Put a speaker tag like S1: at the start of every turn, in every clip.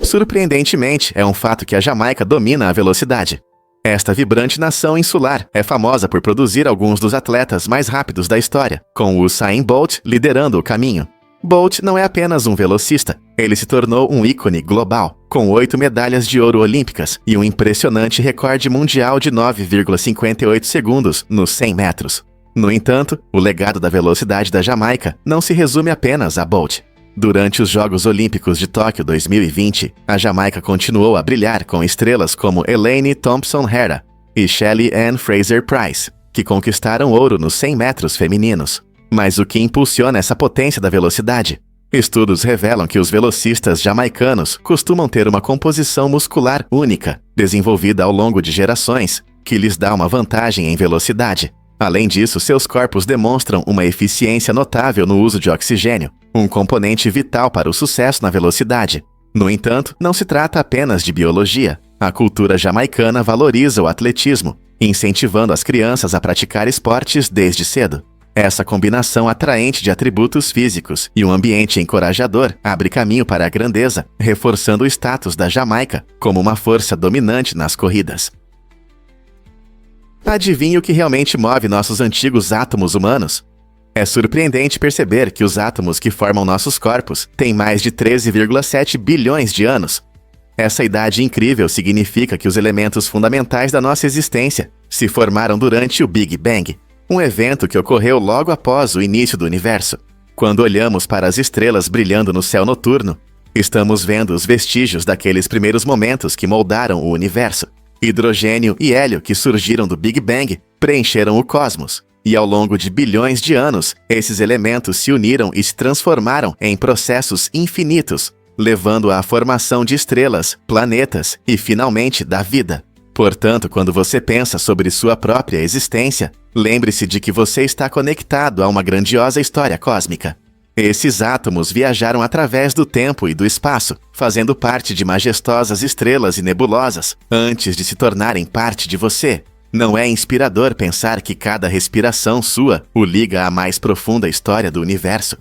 S1: Surpreendentemente, é um fato que a Jamaica domina a velocidade. Esta vibrante nação insular é famosa por produzir alguns dos atletas mais rápidos da história, com o Usain Bolt liderando o caminho. Bolt não é apenas um velocista, ele se tornou um ícone global, com 8 medalhas de ouro olímpicas e um impressionante recorde mundial de 9,58 segundos nos 100 metros. No entanto, o legado da velocidade da Jamaica não se resume apenas a Bolt. Durante os Jogos Olímpicos de Tóquio 2020, a Jamaica continuou a brilhar com estrelas como Elaine Thompson-Herah e Shelly Ann Fraser-Pryce, que conquistaram ouro nos 100 metros femininos. Mas o que impulsiona essa potência da velocidade? Estudos revelam que os velocistas jamaicanos costumam ter uma composição muscular única, desenvolvida ao longo de gerações, que lhes dá uma vantagem em velocidade. Além disso, seus corpos demonstram uma eficiência notável no uso de oxigênio, um componente vital para o sucesso na velocidade. No entanto, não se trata apenas de biologia. A cultura jamaicana valoriza o atletismo, incentivando as crianças a praticar esportes desde cedo. Essa combinação atraente de atributos físicos e um ambiente encorajador abre caminho para a grandeza, reforçando o status da Jamaica como uma força dominante nas corridas. Adivinhe o que realmente move nossos antigos átomos humanos? É surpreendente perceber que os átomos que formam nossos corpos têm mais de 13,7 bilhões de anos. Essa idade incrível significa que os elementos fundamentais da nossa existência se formaram durante o Big Bang, um evento que ocorreu logo após o início do universo. Quando olhamos para as estrelas brilhando no céu noturno, estamos vendo os vestígios daqueles primeiros momentos que moldaram o universo. Hidrogênio e hélio que surgiram do Big Bang preencheram o cosmos, e ao longo de bilhões de anos, esses elementos se uniram e se transformaram em processos infinitos, levando à formação de estrelas, planetas e, finalmente, da vida. Portanto, quando você pensa sobre sua própria existência, lembre-se de que você está conectado a uma grandiosa história cósmica. Esses átomos viajaram através do tempo e do espaço, fazendo parte de majestosas estrelas e nebulosas, antes de se tornarem parte de você. Não é inspirador pensar que cada respiração sua o liga à mais profunda história do universo?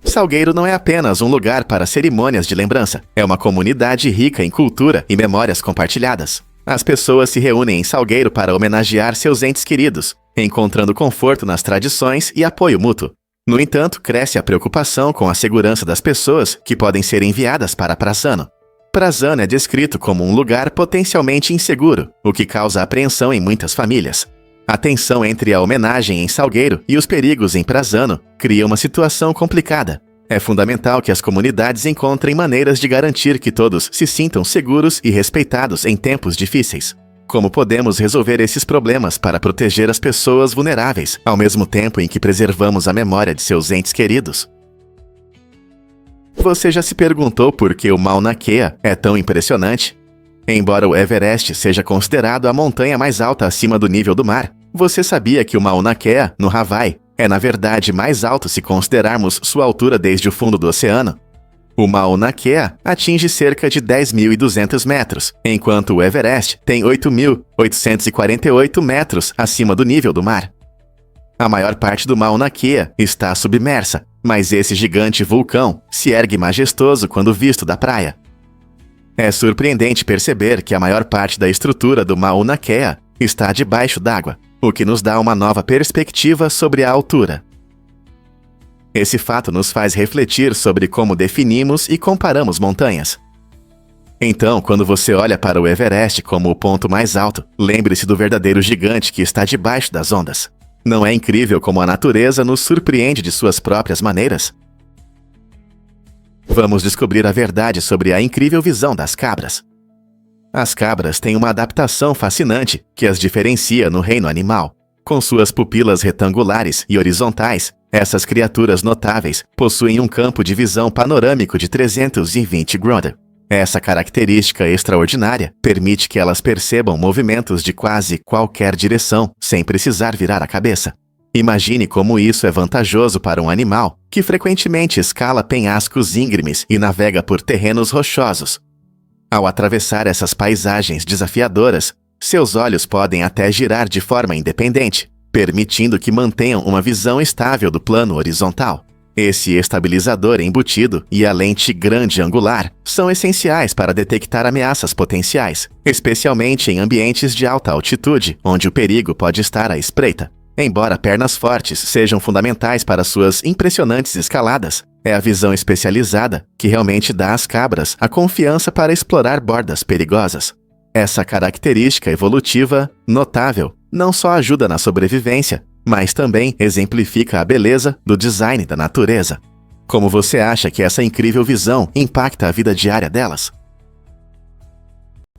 S1: Salgueiro não é apenas um lugar para cerimônias de lembrança, é uma comunidade rica em cultura e memórias compartilhadas. As pessoas se reúnem em Salgueiro para homenagear seus entes queridos, encontrando conforto nas tradições e apoio mútuo. No entanto, cresce a preocupação com a segurança das pessoas que podem ser enviadas para Prazzano. Prazzano é descrito como um lugar potencialmente inseguro, o que causa apreensão em muitas famílias. A tensão entre a homenagem em Salgueiro e os perigos em Prazzano cria uma situação complicada. É fundamental que as comunidades encontrem maneiras de garantir que todos se sintam seguros e respeitados em tempos difíceis. Como podemos resolver esses problemas para proteger as pessoas vulneráveis, ao mesmo tempo em que preservamos a memória de seus entes queridos? Você já se perguntou por que o Mauna Kea é tão impressionante? Embora o Everest seja considerado a montanha mais alta acima do nível do mar, você sabia que o Mauna Kea, no Hawaii, é na verdade mais alto se considerarmos sua altura desde o fundo do oceano? O Mauna Kea atinge cerca de 10.200 metros, enquanto o Everest tem 8.848 metros acima do nível do mar. A maior parte do Mauna Kea está submersa, mas esse gigante vulcão se ergue majestoso quando visto da praia. É surpreendente perceber que a maior parte da estrutura do Mauna Kea está debaixo d'água, o que nos dá uma nova perspectiva sobre a altura. Esse fato nos faz refletir sobre como definimos e comparamos montanhas. Então, quando você olha para o Everest como o ponto mais alto, lembre-se do verdadeiro gigante que está debaixo das ondas. Não é incrível como a natureza nos surpreende de suas próprias maneiras? Vamos descobrir a verdade sobre a incrível visão das cabras. As cabras têm uma adaptação fascinante que as diferencia no reino animal. Com suas pupilas retangulares e horizontais, essas criaturas notáveis possuem um campo de visão panorâmico de 320 graus. Essa característica extraordinária permite que elas percebam movimentos de quase qualquer direção, sem precisar virar a cabeça. Imagine como isso é vantajoso para um animal que frequentemente escala penhascos íngremes e navega por terrenos rochosos. Ao atravessar essas paisagens desafiadoras, seus olhos podem até girar de forma independente, permitindo que mantenham uma visão estável do plano horizontal. Esse estabilizador embutido e a lente grande angular são essenciais para detectar ameaças potenciais, especialmente em ambientes de alta altitude, onde o perigo pode estar à espreita. Embora pernas fortes sejam fundamentais para suas impressionantes escaladas, é a visão especializada que realmente dá às cabras a confiança para explorar bordas perigosas. Essa característica evolutiva notável não só ajuda na sobrevivência, mas também exemplifica a beleza do design da natureza. Como você acha que essa incrível visão impacta a vida diária delas?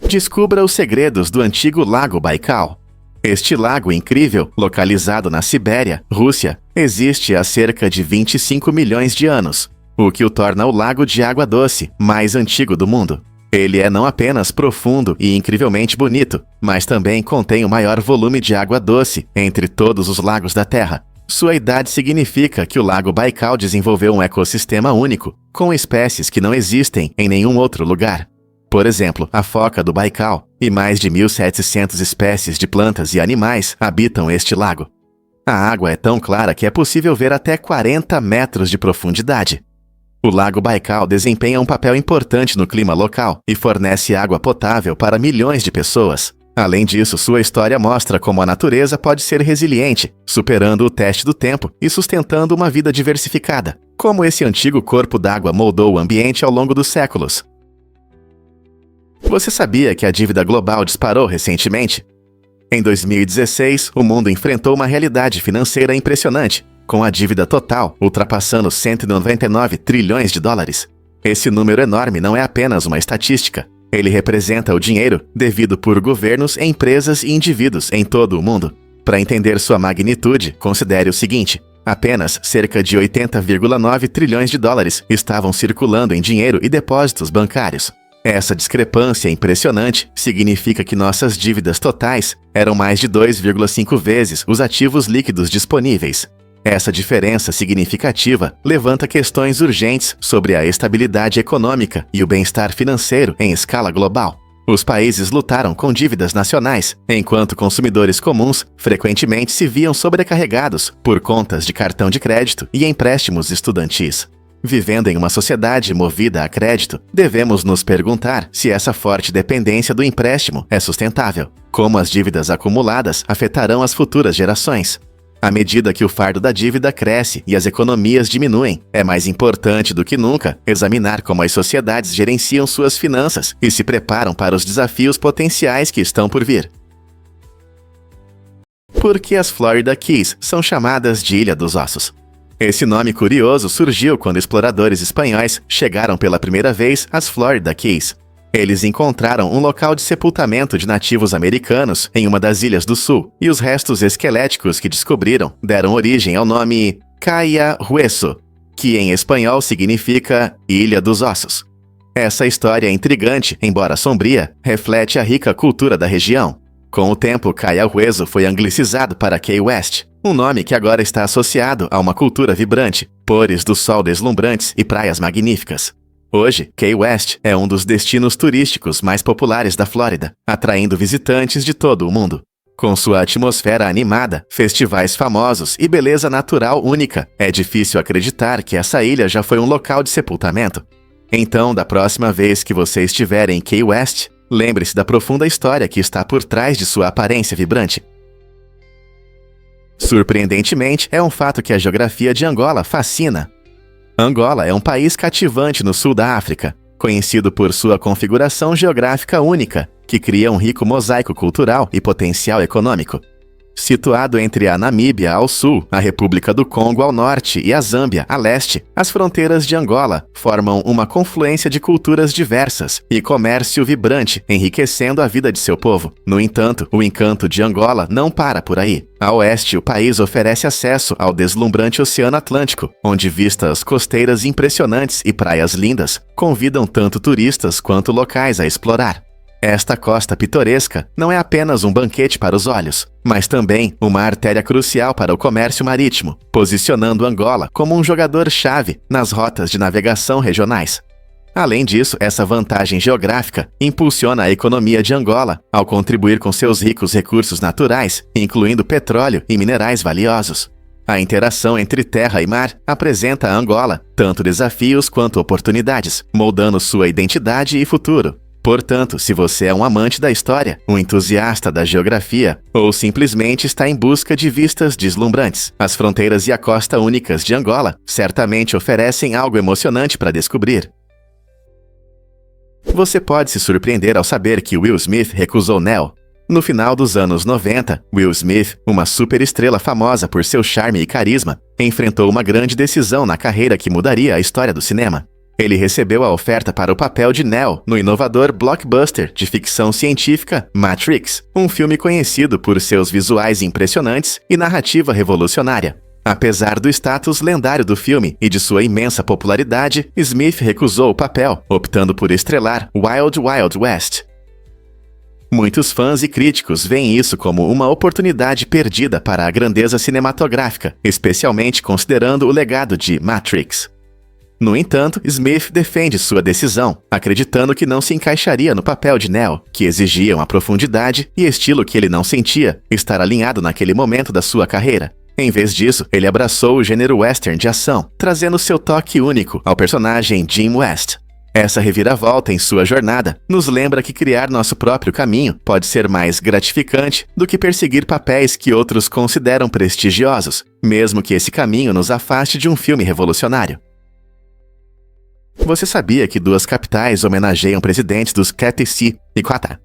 S1: Descubra os segredos do antigo Lago Baikal. Este lago incrível, localizado na Sibéria, Rússia, existe há cerca de 25 milhões de anos, o que o torna o lago de água doce mais antigo do mundo. Ele é não apenas profundo e incrivelmente bonito, mas também contém o maior volume de água doce entre todos os lagos da Terra. Sua idade significa que o Lago Baikal desenvolveu um ecossistema único, com espécies que não existem em nenhum outro lugar. Por exemplo, a foca do Baikal e mais de 1.700 espécies de plantas e animais habitam este lago. A água é tão clara que é possível ver até 40 metros de profundidade. O Lago Baikal desempenha um papel importante no clima local e fornece água potável para milhões de pessoas. Além disso, sua história mostra como a natureza pode ser resiliente, superando o teste do tempo e sustentando uma vida diversificada. Como esse antigo corpo d'água moldou o ambiente ao longo dos séculos. Você sabia que a dívida global disparou recentemente? Em 2016, o mundo enfrentou uma realidade financeira impressionante, com a dívida total ultrapassando 199 trilhões de dólares. Esse número enorme não é apenas uma estatística. Ele representa o dinheiro devido por governos, empresas e indivíduos em todo o mundo. Para entender sua magnitude, considere o seguinte: apenas cerca de 80,9 trilhões de dólares estavam circulando em dinheiro e depósitos bancários. Essa discrepância impressionante significa que nossas dívidas totais eram mais de 2,5 vezes os ativos líquidos disponíveis. Essa diferença significativa levanta questões urgentes sobre a estabilidade econômica e o bem-estar financeiro em escala global. Os países lutaram com dívidas nacionais, enquanto consumidores comuns frequentemente se viam sobrecarregados por contas de cartão de crédito e empréstimos estudantis. Vivendo em uma sociedade movida a crédito, devemos nos perguntar se essa forte dependência do empréstimo é sustentável. Como as dívidas acumuladas afetarão as futuras gerações? À medida que o fardo da dívida cresce e as economias diminuem, é mais importante do que nunca examinar como as sociedades gerenciam suas finanças e se preparam para os desafios potenciais que estão por vir. Por que as Florida Keys são chamadas de Ilha dos Ossos? Esse nome curioso surgiu quando exploradores espanhóis chegaram pela primeira vez às Florida Keys. Eles encontraram um local de sepultamento de nativos americanos em uma das ilhas do sul, e os restos esqueléticos que descobriram deram origem ao nome Caia Hueso, que em espanhol significa Ilha dos Ossos. Essa história intrigante, embora sombria, reflete a rica cultura da região. Com o tempo, Caia Hueso foi anglicizado para Key West, um nome que agora está associado a uma cultura vibrante, pôres do sol deslumbrantes e praias magníficas. Hoje, Key West é um dos destinos turísticos mais populares da Flórida, atraindo visitantes de todo o mundo. Com sua atmosfera animada, festivais famosos e beleza natural única, é difícil acreditar que essa ilha já foi um local de sepultamento. Então, da próxima vez que você estiver em Key West, lembre-se da profunda história que está por trás de sua aparência vibrante. Surpreendentemente, é um fato que a geografia de Angola fascina. Angola é um país cativante no sul da África, conhecido por sua configuração geográfica única, que cria um rico mosaico cultural e potencial econômico. Situado entre a Namíbia ao sul, a República do Congo ao norte e a Zâmbia a leste, as fronteiras de Angola formam uma confluência de culturas diversas e comércio vibrante, enriquecendo a vida de seu povo. No entanto, o encanto de Angola não para por aí. A oeste, o país oferece acesso ao deslumbrante Oceano Atlântico, onde vistas costeiras impressionantes e praias lindas convidam tanto turistas quanto locais a explorar. Esta costa pitoresca não é apenas um banquete para os olhos, mas também uma artéria crucial para o comércio marítimo, posicionando Angola como um jogador-chave nas rotas de navegação regionais. Além disso, essa vantagem geográfica impulsiona a economia de Angola ao contribuir com seus ricos recursos naturais, incluindo petróleo e minerais valiosos. A interação entre terra e mar apresenta a Angola tanto desafios quanto oportunidades, moldando sua identidade e futuro. Portanto, se você é um amante da história, um entusiasta da geografia ou simplesmente está em busca de vistas deslumbrantes, as fronteiras e a costa únicas de Angola certamente oferecem algo emocionante para descobrir. Você pode se surpreender ao saber que Will Smith recusou Nell. No final dos anos 90, Will Smith, uma superestrela famosa por seu charme e carisma, enfrentou uma grande decisão na carreira que mudaria a história do cinema. Ele recebeu a oferta para o papel de Neo no inovador blockbuster de ficção científica Matrix, um filme conhecido por seus visuais impressionantes e narrativa revolucionária. Apesar do status lendário do filme e de sua imensa popularidade, Smith recusou o papel, optando por estrelar Wild Wild West. Muitos fãs e críticos veem isso como uma oportunidade perdida para a grandeza cinematográfica, especialmente considerando o legado de Matrix. No entanto, Smith defende sua decisão, acreditando que não se encaixaria no papel de Neo, que exigia uma profundidade e estilo que ele não sentia estar alinhado naquele momento da sua carreira. Em vez disso, ele abraçou o gênero western de ação, trazendo seu toque único ao personagem Jim West. Essa reviravolta em sua jornada nos lembra que criar nosso próprio caminho pode ser mais gratificante do que perseguir papéis que outros consideram prestigiosos, mesmo que esse caminho nos afaste de um filme revolucionário. Você sabia que duas capitais homenageiam presidentes dos QTC e Qatar?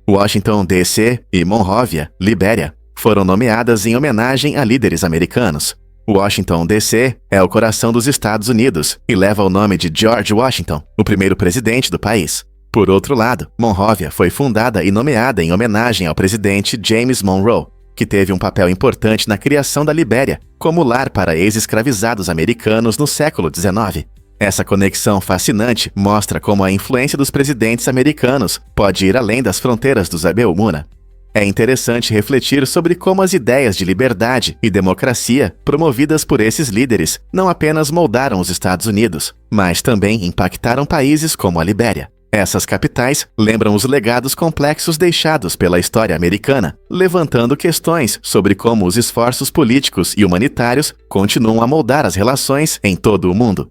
S1: Washington, D.C. e Monrovia, Libéria, foram nomeadas em homenagem a líderes americanos. Washington, D.C. é o coração dos Estados Unidos e leva o nome de George Washington, o primeiro presidente do país. Por outro lado, Monrovia foi fundada e nomeada em homenagem ao presidente James Monroe, que teve um papel importante na criação da Libéria como lar para ex-escravizados americanos no século XIX. Essa conexão fascinante mostra como a influência dos presidentes americanos pode ir além das fronteiras do Zabeumuna. É interessante refletir sobre como as ideias de liberdade e democracia promovidas por esses líderes não apenas moldaram os Estados Unidos, mas também impactaram países como a Libéria. Essas capitais lembram os legados complexos deixados pela história americana, levantando questões sobre como os esforços políticos e humanitários continuam a moldar as relações em todo o mundo.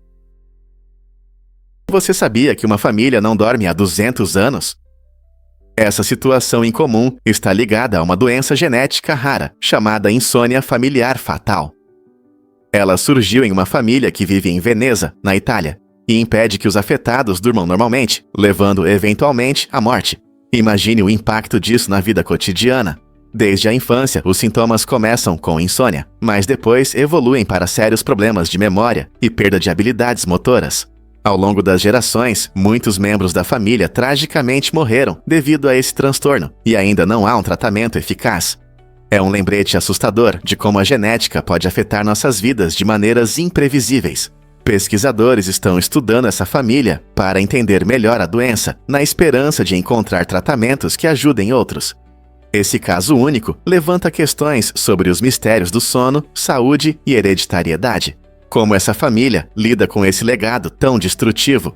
S1: Você sabia que uma família não dorme há 200 anos? Essa situação incomum está ligada a uma doença genética rara, chamada insônia familiar fatal. Ela surgiu em uma família que vive em Veneza, na Itália, e impede que os afetados durmam normalmente, levando eventualmente à morte. Imagine o impacto disso na vida cotidiana. Desde a infância, os sintomas começam com insônia, mas depois evoluem para sérios problemas de memória e perda de habilidades motoras. Ao longo das gerações, muitos membros da família tragicamente morreram devido a esse transtorno, e ainda não há um tratamento eficaz. É um lembrete assustador de como a genética pode afetar nossas vidas de maneiras imprevisíveis. Pesquisadores estão estudando essa família para entender melhor a doença, na esperança de encontrar tratamentos que ajudem outros. Esse caso único levanta questões sobre os mistérios do sono, saúde e hereditariedade. Como essa família lida com esse legado tão destrutivo?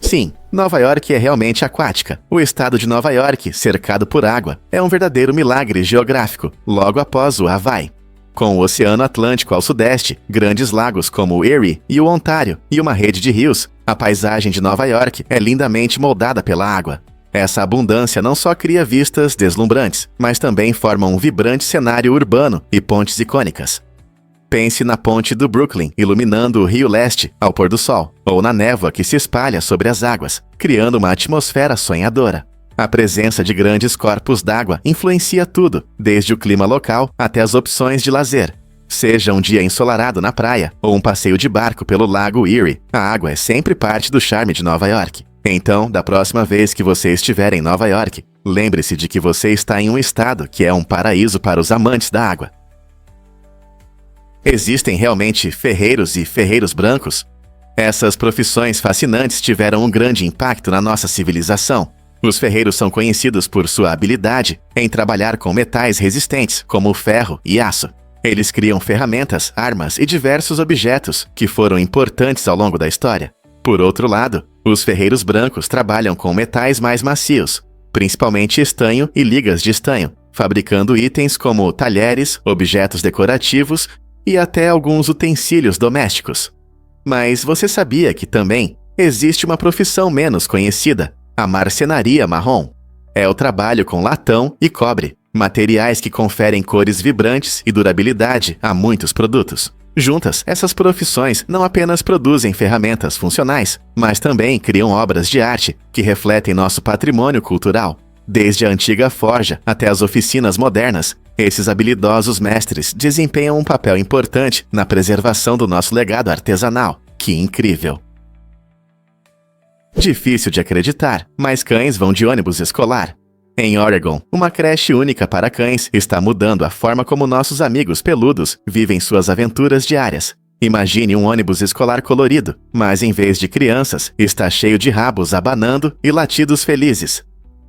S1: Sim, Nova York é realmente aquática. O estado de Nova York, cercado por água, é um verdadeiro milagre geográfico, logo após o Hawaii. Com o Oceano Atlântico ao sudeste, grandes lagos como o Erie e o Ontário e uma rede de rios, a paisagem de Nova York é lindamente moldada pela água. Essa abundância não só cria vistas deslumbrantes, mas também forma um vibrante cenário urbano e pontes icônicas. Pense na ponte do Brooklyn iluminando o Rio Leste ao pôr do sol, ou na névoa que se espalha sobre as águas, criando uma atmosfera sonhadora. A presença de grandes corpos d'água influencia tudo, desde o clima local até as opções de lazer. Seja um dia ensolarado na praia ou um passeio de barco pelo lago Erie, a água é sempre parte do charme de Nova York. Então, da próxima vez que você estiver em Nova York, lembre-se de que você está em um estado que é um paraíso para os amantes da água. Existem realmente ferreiros e ferreiros brancos? Essas profissões fascinantes tiveram um grande impacto na nossa civilização. Os ferreiros são conhecidos por sua habilidade em trabalhar com metais resistentes, como o ferro e aço. Eles criam ferramentas, armas e diversos objetos que foram importantes ao longo da história. Por outro lado, os ferreiros brancos trabalham com metais mais macios, principalmente estanho e ligas de estanho, fabricando itens como talheres, objetos decorativos e até alguns utensílios domésticos. Mas você sabia que também existe uma profissão menos conhecida, a marcenaria marrom? É o trabalho com latão e cobre, materiais que conferem cores vibrantes e durabilidade a muitos produtos. Juntas, essas profissões não apenas produzem ferramentas funcionais, mas também criam obras de arte que refletem nosso patrimônio cultural. Desde a antiga forja até as oficinas modernas, esses habilidosos mestres desempenham um papel importante na preservação do nosso legado artesanal. Que incrível! Difícil de acreditar, mas cães vão de ônibus escolar. Em Oregon, uma creche única para cães está mudando a forma como nossos amigos peludos vivem suas aventuras diárias. Imagine um ônibus escolar colorido, mas em vez de crianças, está cheio de rabos abanando e latidos felizes.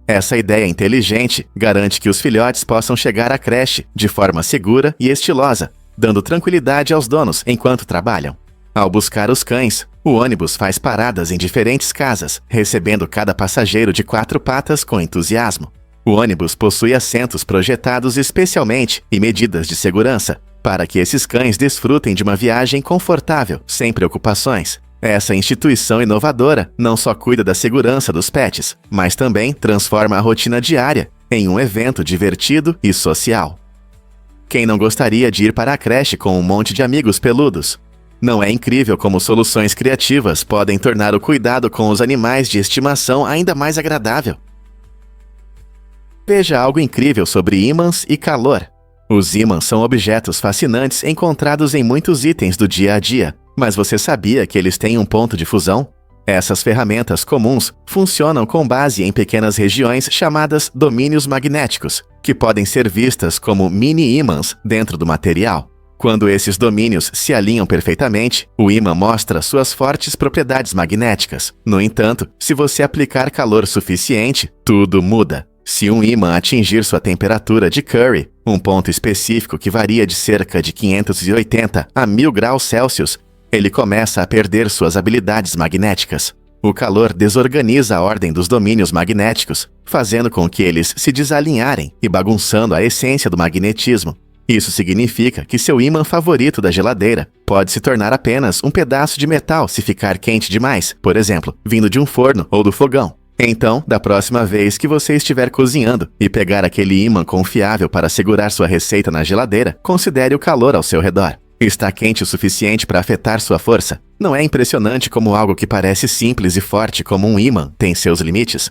S1: Essa ideia inteligente garante que os filhotes possam chegar à creche de forma segura e estilosa, dando tranquilidade aos donos enquanto trabalham. Ao buscar os cães, o ônibus faz paradas em diferentes casas, recebendo cada passageiro de 4 patas com entusiasmo. O ônibus possui assentos projetados especialmente e medidas de segurança, para que esses cães desfrutem de uma viagem confortável, sem preocupações. Essa instituição inovadora não só cuida da segurança dos pets, mas também transforma a rotina diária em um evento divertido e social. Quem não gostaria de ir para a creche com um monte de amigos peludos? Não é incrível como soluções criativas podem tornar o cuidado com os animais de estimação ainda mais agradável? Veja algo incrível sobre ímãs e calor. Os ímãs são objetos fascinantes encontrados em muitos itens do dia a dia, mas você sabia que eles têm um ponto de fusão? Essas ferramentas comuns funcionam com base em pequenas regiões chamadas domínios magnéticos, que podem ser vistas como mini-ímãs dentro do material. Quando esses domínios se alinham perfeitamente, o ímã mostra suas fortes propriedades magnéticas. No entanto, se você aplicar calor suficiente, tudo muda. Se um ímã atingir sua temperatura de Curie, um ponto específico que varia de cerca de 580 a 1000 graus Celsius, ele começa a perder suas habilidades magnéticas. O calor desorganiza a ordem dos domínios magnéticos, fazendo com que eles se desalinharem e bagunçando a essência do magnetismo. Isso significa que seu ímã favorito da geladeira pode se tornar apenas um pedaço de metal se ficar quente demais, por exemplo, vindo de um forno ou do fogão. Então, da próxima vez que você estiver cozinhando e pegar aquele ímã confiável para segurar sua receita na geladeira, considere o calor ao seu redor. Está quente o suficiente para afetar sua força? Não é impressionante como algo que parece simples e forte como um ímã tem seus limites?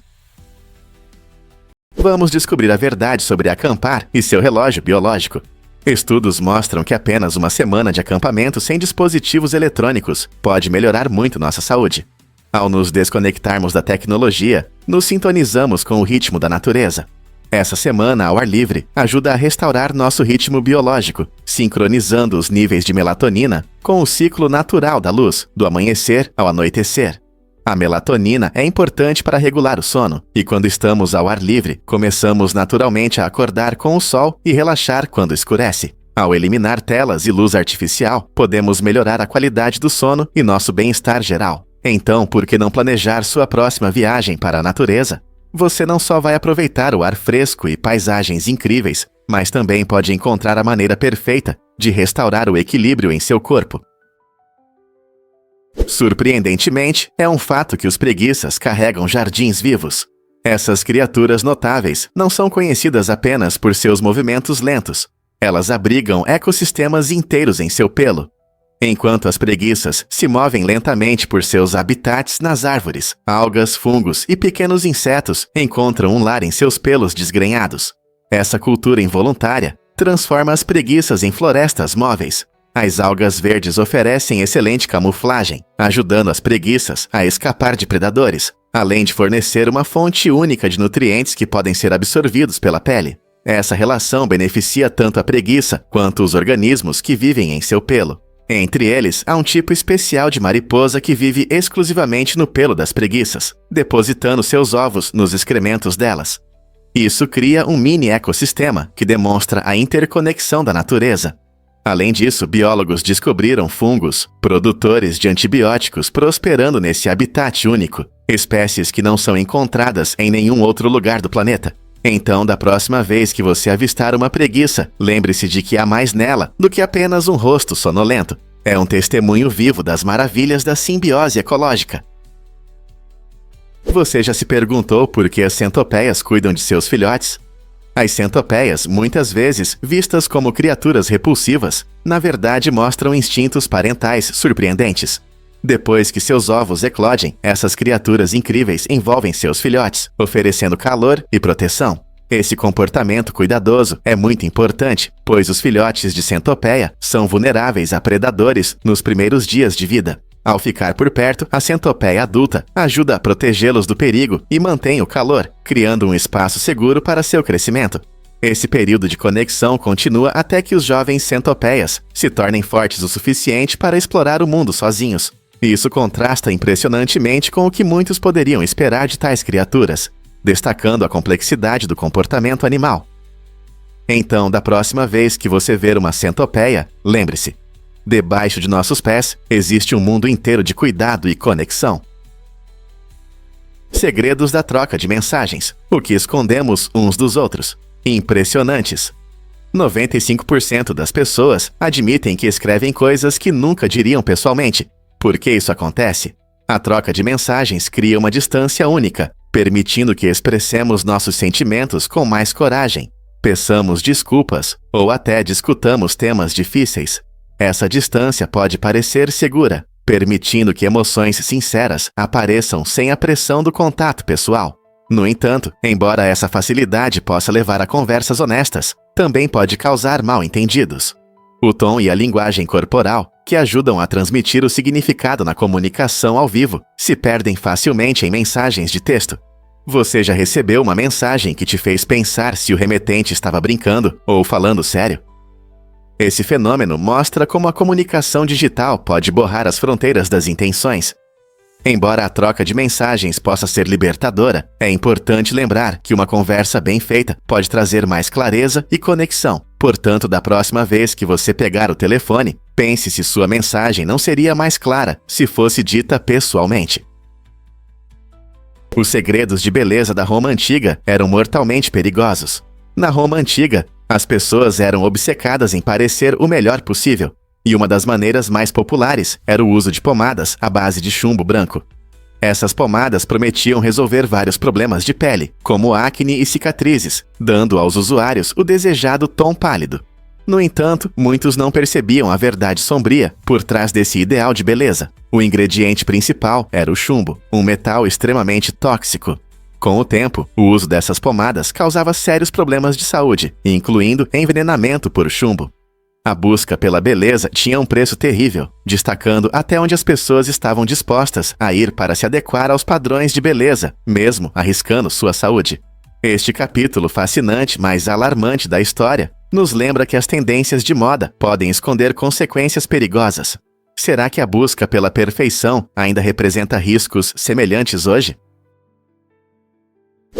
S1: Vamos descobrir a verdade sobre acampar e seu relógio biológico. Estudos mostram que apenas uma semana de acampamento sem dispositivos eletrônicos pode melhorar muito nossa saúde. Ao nos desconectarmos da tecnologia, nos sintonizamos com o ritmo da natureza. Essa semana ao ar livre ajuda a restaurar nosso ritmo biológico, sincronizando os níveis de melatonina com o ciclo natural da luz, do amanhecer ao anoitecer. A melatonina é importante para regular o sono, e quando estamos ao ar livre, começamos naturalmente a acordar com o sol e relaxar quando escurece. Ao eliminar telas e luz artificial, podemos melhorar a qualidade do sono e nosso bem-estar geral. Então, por que não planejar sua próxima viagem para a natureza? Você não só vai aproveitar o ar fresco e paisagens incríveis, mas também pode encontrar a maneira perfeita de restaurar o equilíbrio em seu corpo. Surpreendentemente, é um fato que os preguiças carregam jardins vivos. Essas criaturas notáveis não são conhecidas apenas por seus movimentos lentos. Elas abrigam ecossistemas inteiros em seu pelo. Enquanto as preguiças se movem lentamente por seus habitats nas árvores, algas, fungos e pequenos insetos encontram um lar em seus pelos desgrenhados. Essa cultura involuntária transforma as preguiças em florestas móveis. As algas verdes oferecem excelente camuflagem, ajudando as preguiças a escapar de predadores, além de fornecer uma fonte única de nutrientes que podem ser absorvidos pela pele. Essa relação beneficia tanto a preguiça quanto os organismos que vivem em seu pelo. Entre eles, há um tipo especial de mariposa que vive exclusivamente no pelo das preguiças, depositando seus ovos nos excrementos delas. Isso cria um mini ecossistema que demonstra a interconexão da natureza. Além disso, biólogos descobriram fungos, produtores de antibióticos prosperando nesse habitat único, espécies que não são encontradas em nenhum outro lugar do planeta. Então, da próxima vez que você avistar uma preguiça, lembre-se de que há mais nela do que apenas um rosto sonolento. É um testemunho vivo das maravilhas da simbiose ecológica. Você já se perguntou por que as centopeias cuidam de seus filhotes? As centopeias, muitas vezes vistas como criaturas repulsivas, na verdade mostram instintos parentais surpreendentes. Depois que seus ovos eclodem, essas criaturas incríveis envolvem seus filhotes, oferecendo calor e proteção. Esse comportamento cuidadoso é muito importante, pois os filhotes de centopeia são vulneráveis a predadores nos primeiros dias de vida. Ao ficar por perto, a centopeia adulta ajuda a protegê-los do perigo e mantém o calor, criando um espaço seguro para seu crescimento. Esse período de conexão continua até que os jovens centopeias se tornem fortes o suficiente para explorar o mundo sozinhos. Isso contrasta impressionantemente com o que muitos poderiam esperar de tais criaturas, destacando a complexidade do comportamento animal. Então, da próxima vez que você ver uma centopeia, lembre-se: debaixo de nossos pés existe um mundo inteiro de cuidado e conexão. Segredos da troca de mensagens. O que escondemos uns dos outros. Impressionantes. 95% das pessoas admitem que escrevem coisas que nunca diriam pessoalmente. Por que isso acontece? A troca de mensagens cria uma distância única, permitindo que expressemos nossos sentimentos com mais coragem, peçamos desculpas ou até discutamos temas difíceis. Essa distância pode parecer segura, permitindo que emoções sinceras apareçam sem a pressão do contato pessoal. No entanto, embora essa facilidade possa levar a conversas honestas, também pode causar mal-entendidos. O tom e a linguagem corporal, que ajudam a transmitir o significado na comunicação ao vivo, se perdem facilmente em mensagens de texto. Você já recebeu uma mensagem que te fez pensar se o remetente estava brincando ou falando sério? Esse fenômeno mostra como a comunicação digital pode borrar as fronteiras das intenções. Embora a troca de mensagens possa ser libertadora, é importante lembrar que uma conversa bem feita pode trazer mais clareza e conexão. Portanto, da próxima vez que você pegar o telefone, pense se sua mensagem não seria mais clara se fosse dita pessoalmente. Os segredos de beleza da Roma Antiga eram mortalmente perigosos. Na Roma Antiga, as pessoas eram obcecadas em parecer o melhor possível, e uma das maneiras mais populares era o uso de pomadas à base de chumbo branco. Essas pomadas prometiam resolver vários problemas de pele, como acne e cicatrizes, dando aos usuários o desejado tom pálido. No entanto, muitos não percebiam a verdade sombria por trás desse ideal de beleza. O ingrediente principal era o chumbo, um metal extremamente tóxico. Com o tempo, o uso dessas pomadas causava sérios problemas de saúde, incluindo envenenamento por chumbo. A busca pela beleza tinha um preço terrível, destacando até onde as pessoas estavam dispostas a ir para se adequar aos padrões de beleza, mesmo arriscando sua saúde. Este capítulo fascinante, mas alarmante da história, nos lembra que as tendências de moda podem esconder consequências perigosas. Será que a busca pela perfeição ainda representa riscos semelhantes hoje?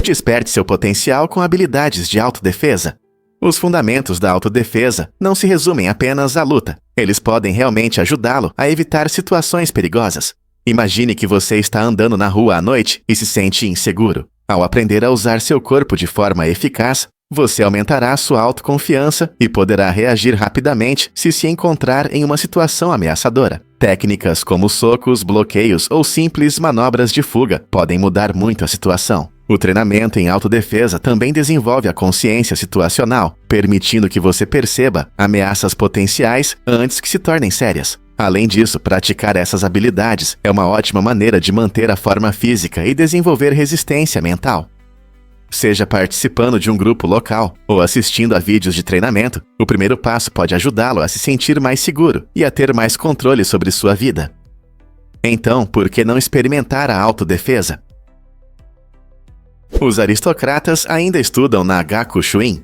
S1: Desperte seu potencial com habilidades de autodefesa. Os fundamentos da autodefesa não se resumem apenas à luta. Eles podem realmente ajudá-lo a evitar situações perigosas. Imagine que você está andando na rua à noite e se sente inseguro. Ao aprender a usar seu corpo de forma eficaz, você aumentará sua autoconfiança e poderá reagir rapidamente se encontrar em uma situação ameaçadora. Técnicas como socos, bloqueios ou simples manobras de fuga podem mudar muito a situação. O treinamento em autodefesa também desenvolve a consciência situacional, permitindo que você perceba ameaças potenciais antes que se tornem sérias. Além disso, praticar essas habilidades é uma ótima maneira de manter a forma física e desenvolver resistência mental. Seja participando de um grupo local ou assistindo a vídeos de treinamento, o primeiro passo pode ajudá-lo a se sentir mais seguro e a ter mais controle sobre sua vida. Então, por que não experimentar a autodefesa? Os aristocratas ainda estudam na Gakushuin.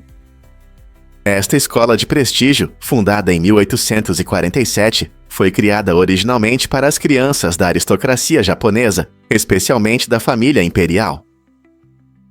S1: Esta escola de prestígio, fundada em 1847, foi criada originalmente para as crianças da aristocracia japonesa, especialmente da família imperial.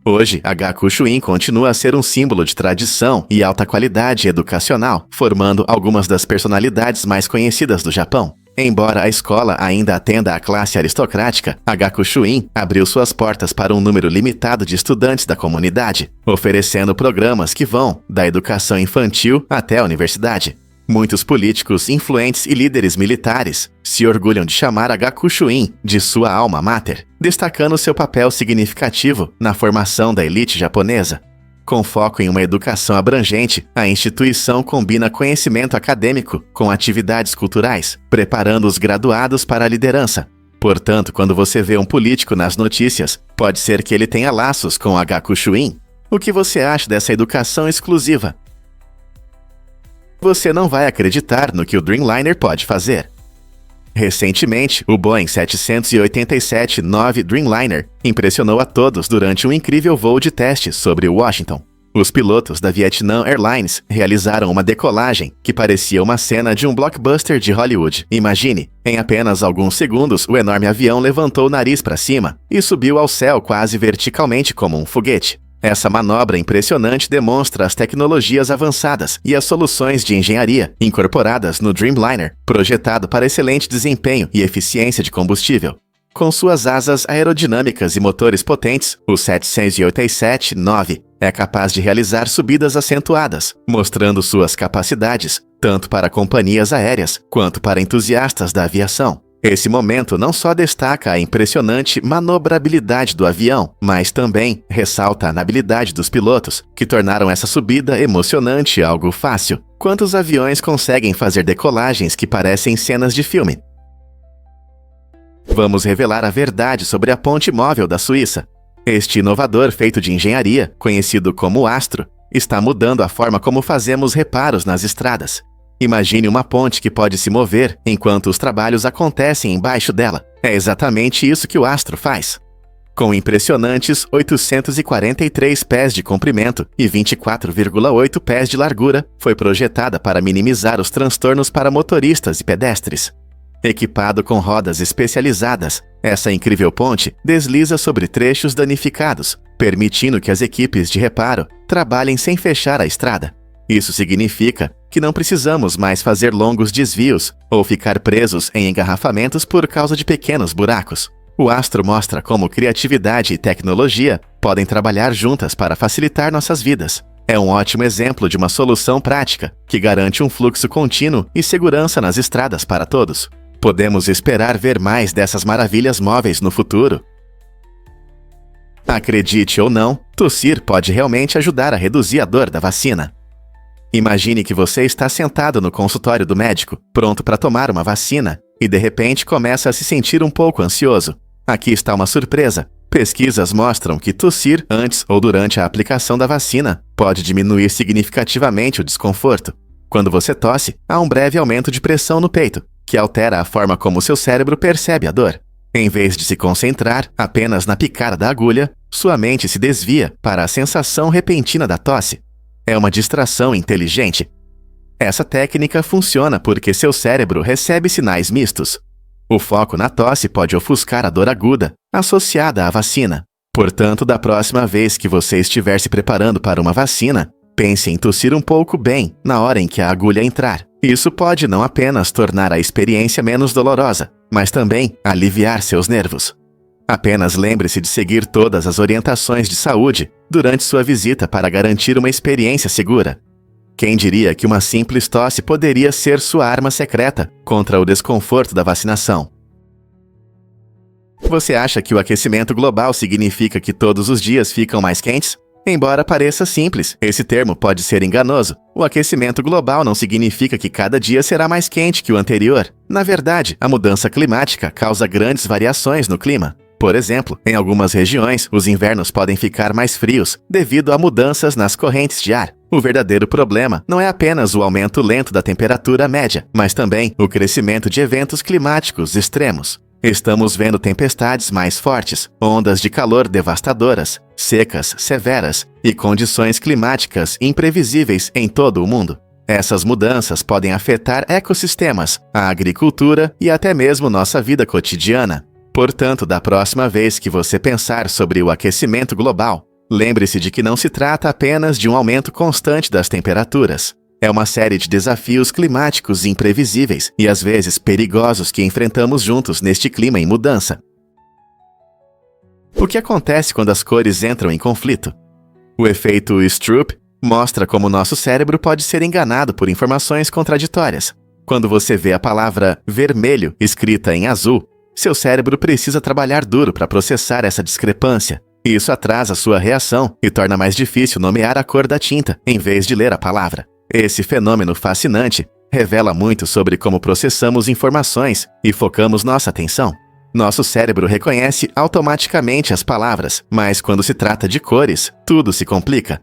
S1: Hoje, a Gakushuin continua a ser um símbolo de tradição e alta qualidade educacional, formando algumas das personalidades mais conhecidas do Japão. Embora a escola ainda atenda à classe aristocrática, a Gakushuin abriu suas portas para um número limitado de estudantes da comunidade, oferecendo programas que vão da educação infantil até a universidade. Muitos políticos, influentes e líderes militares se orgulham de chamar a Gakushuin de sua alma mater, destacando seu papel significativo na formação da elite japonesa. Com foco em uma educação abrangente, a instituição combina conhecimento acadêmico com atividades culturais, preparando os graduados para a liderança. Portanto, quando você vê um político nas notícias, pode ser que ele tenha laços com a Gakushuin. O que você acha dessa educação exclusiva? Você não vai acreditar no que o Dreamliner pode fazer. Recentemente, o Boeing 787-9 Dreamliner impressionou a todos durante um incrível voo de teste sobre Washington. Os pilotos da Vietnam Airlines realizaram uma decolagem que parecia uma cena de um blockbuster de Hollywood. Imagine, em apenas alguns segundos, o enorme avião levantou o nariz para cima e subiu ao céu quase verticalmente como um foguete. Essa manobra impressionante demonstra as tecnologias avançadas e as soluções de engenharia incorporadas no Dreamliner, projetado para excelente desempenho e eficiência de combustível. Com suas asas aerodinâmicas e motores potentes, o 787-9 é capaz de realizar subidas acentuadas, mostrando suas capacidades tanto para companhias aéreas quanto para entusiastas da aviação. Esse momento não só destaca a impressionante manobrabilidade do avião, mas também ressalta a habilidade dos pilotos, que tornaram essa subida emocionante algo fácil. Quantos aviões conseguem fazer decolagens que parecem cenas de filme? Vamos revelar a verdade sobre a ponte móvel da Suíça. Este inovador feito de engenharia, conhecido como Astro, está mudando a forma como fazemos reparos nas estradas. Imagine uma ponte que pode se mover enquanto os trabalhos acontecem embaixo dela. É exatamente isso que o Astro faz. Com impressionantes 843 pés de comprimento e 24,8 pés de largura, foi projetada para minimizar os transtornos para motoristas e pedestres. Equipado com rodas especializadas, essa incrível ponte desliza sobre trechos danificados, permitindo que as equipes de reparo trabalhem sem fechar a estrada. Isso significa que não precisamos mais fazer longos desvios ou ficar presos em engarrafamentos por causa de pequenos buracos. O Astro mostra como criatividade e tecnologia podem trabalhar juntas para facilitar nossas vidas. É um ótimo exemplo de uma solução prática que garante um fluxo contínuo e segurança nas estradas para todos. Podemos esperar ver mais dessas maravilhas móveis no futuro. Acredite ou não, tossir pode realmente ajudar a reduzir a dor da vacina. Imagine que você está sentado no consultório do médico, pronto para tomar uma vacina, e de repente começa a se sentir um pouco ansioso. Aqui está uma surpresa. Pesquisas mostram que tossir antes ou durante a aplicação da vacina pode diminuir significativamente o desconforto. Quando você tosse, há um breve aumento de pressão no peito, que altera a forma como seu cérebro percebe a dor. Em vez de se concentrar apenas na picada da agulha, sua mente se desvia para a sensação repentina da tosse. É uma distração inteligente. Essa técnica funciona porque seu cérebro recebe sinais mistos. O foco na tosse pode ofuscar a dor aguda, associada à vacina. Portanto, da próxima vez que você estiver se preparando para uma vacina, pense em tossir um pouco bem na hora em que a agulha entrar. Isso pode não apenas tornar a experiência menos dolorosa, mas também aliviar seus nervos. Apenas lembre-se de seguir todas as orientações de saúde durante sua visita para garantir uma experiência segura. Quem diria que uma simples tosse poderia ser sua arma secreta contra o desconforto da vacinação? Você acha que o aquecimento global significa que todos os dias ficam mais quentes? Embora pareça simples, esse termo pode ser enganoso. O aquecimento global não significa que cada dia será mais quente que o anterior. Na verdade, a mudança climática causa grandes variações no clima. Por exemplo, em algumas regiões, os invernos podem ficar mais frios devido a mudanças nas correntes de ar. O verdadeiro problema não é apenas o aumento lento da temperatura média, mas também o crescimento de eventos climáticos extremos. Estamos vendo tempestades mais fortes, ondas de calor devastadoras, secas severas e condições climáticas imprevisíveis em todo o mundo. Essas mudanças podem afetar ecossistemas, a agricultura e até mesmo nossa vida cotidiana. Portanto, da próxima vez que você pensar sobre o aquecimento global, lembre-se de que não se trata apenas de um aumento constante das temperaturas. É uma série de desafios climáticos imprevisíveis e às vezes perigosos que enfrentamos juntos neste clima em mudança. O que acontece quando as cores entram em conflito? O efeito Stroop mostra como nosso cérebro pode ser enganado por informações contraditórias. Quando você vê a palavra vermelho escrita em azul, seu cérebro precisa trabalhar duro para processar essa discrepância. Isso atrasa sua reação e torna mais difícil nomear a cor da tinta, em vez de ler a palavra. Esse fenômeno fascinante revela muito sobre como processamos informações e focamos nossa atenção. Nosso cérebro reconhece automaticamente as palavras, mas quando se trata de cores, tudo se complica.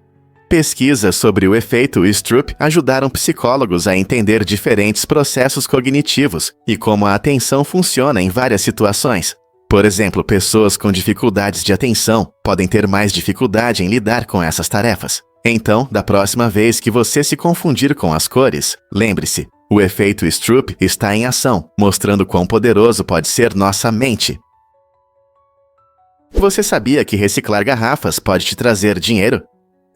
S1: Pesquisas sobre o efeito Stroop ajudaram psicólogos a entender diferentes processos cognitivos e como a atenção funciona em várias situações. Por exemplo, pessoas com dificuldades de atenção podem ter mais dificuldade em lidar com essas tarefas. Então, da próxima vez que você se confundir com as cores, lembre-se, o efeito Stroop está em ação, mostrando quão poderoso pode ser nossa mente. Você sabia que reciclar garrafas pode te trazer dinheiro?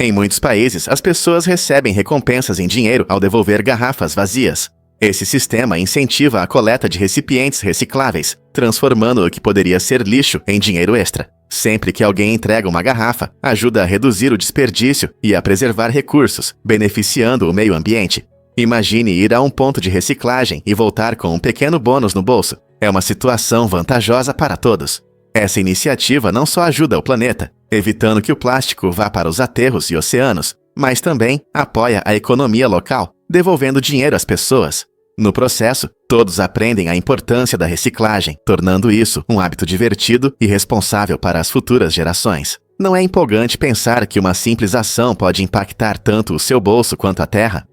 S1: Em muitos países, as pessoas recebem recompensas em dinheiro ao devolver garrafas vazias. Esse sistema incentiva a coleta de recipientes recicláveis, transformando o que poderia ser lixo em dinheiro extra. Sempre que alguém entrega uma garrafa, ajuda a reduzir o desperdício e a preservar recursos, beneficiando o meio ambiente. Imagine ir a um ponto de reciclagem e voltar com um pequeno bônus no bolso. É uma situação vantajosa para todos. Essa iniciativa não só ajuda o planeta, evitando que o plástico vá para os aterros e oceanos, mas também apoia a economia local, devolvendo dinheiro às pessoas. No processo, todos aprendem a importância da reciclagem, tornando isso um hábito divertido e responsável para as futuras gerações. Não é empolgante pensar que uma simples ação pode impactar tanto o seu bolso quanto a terra?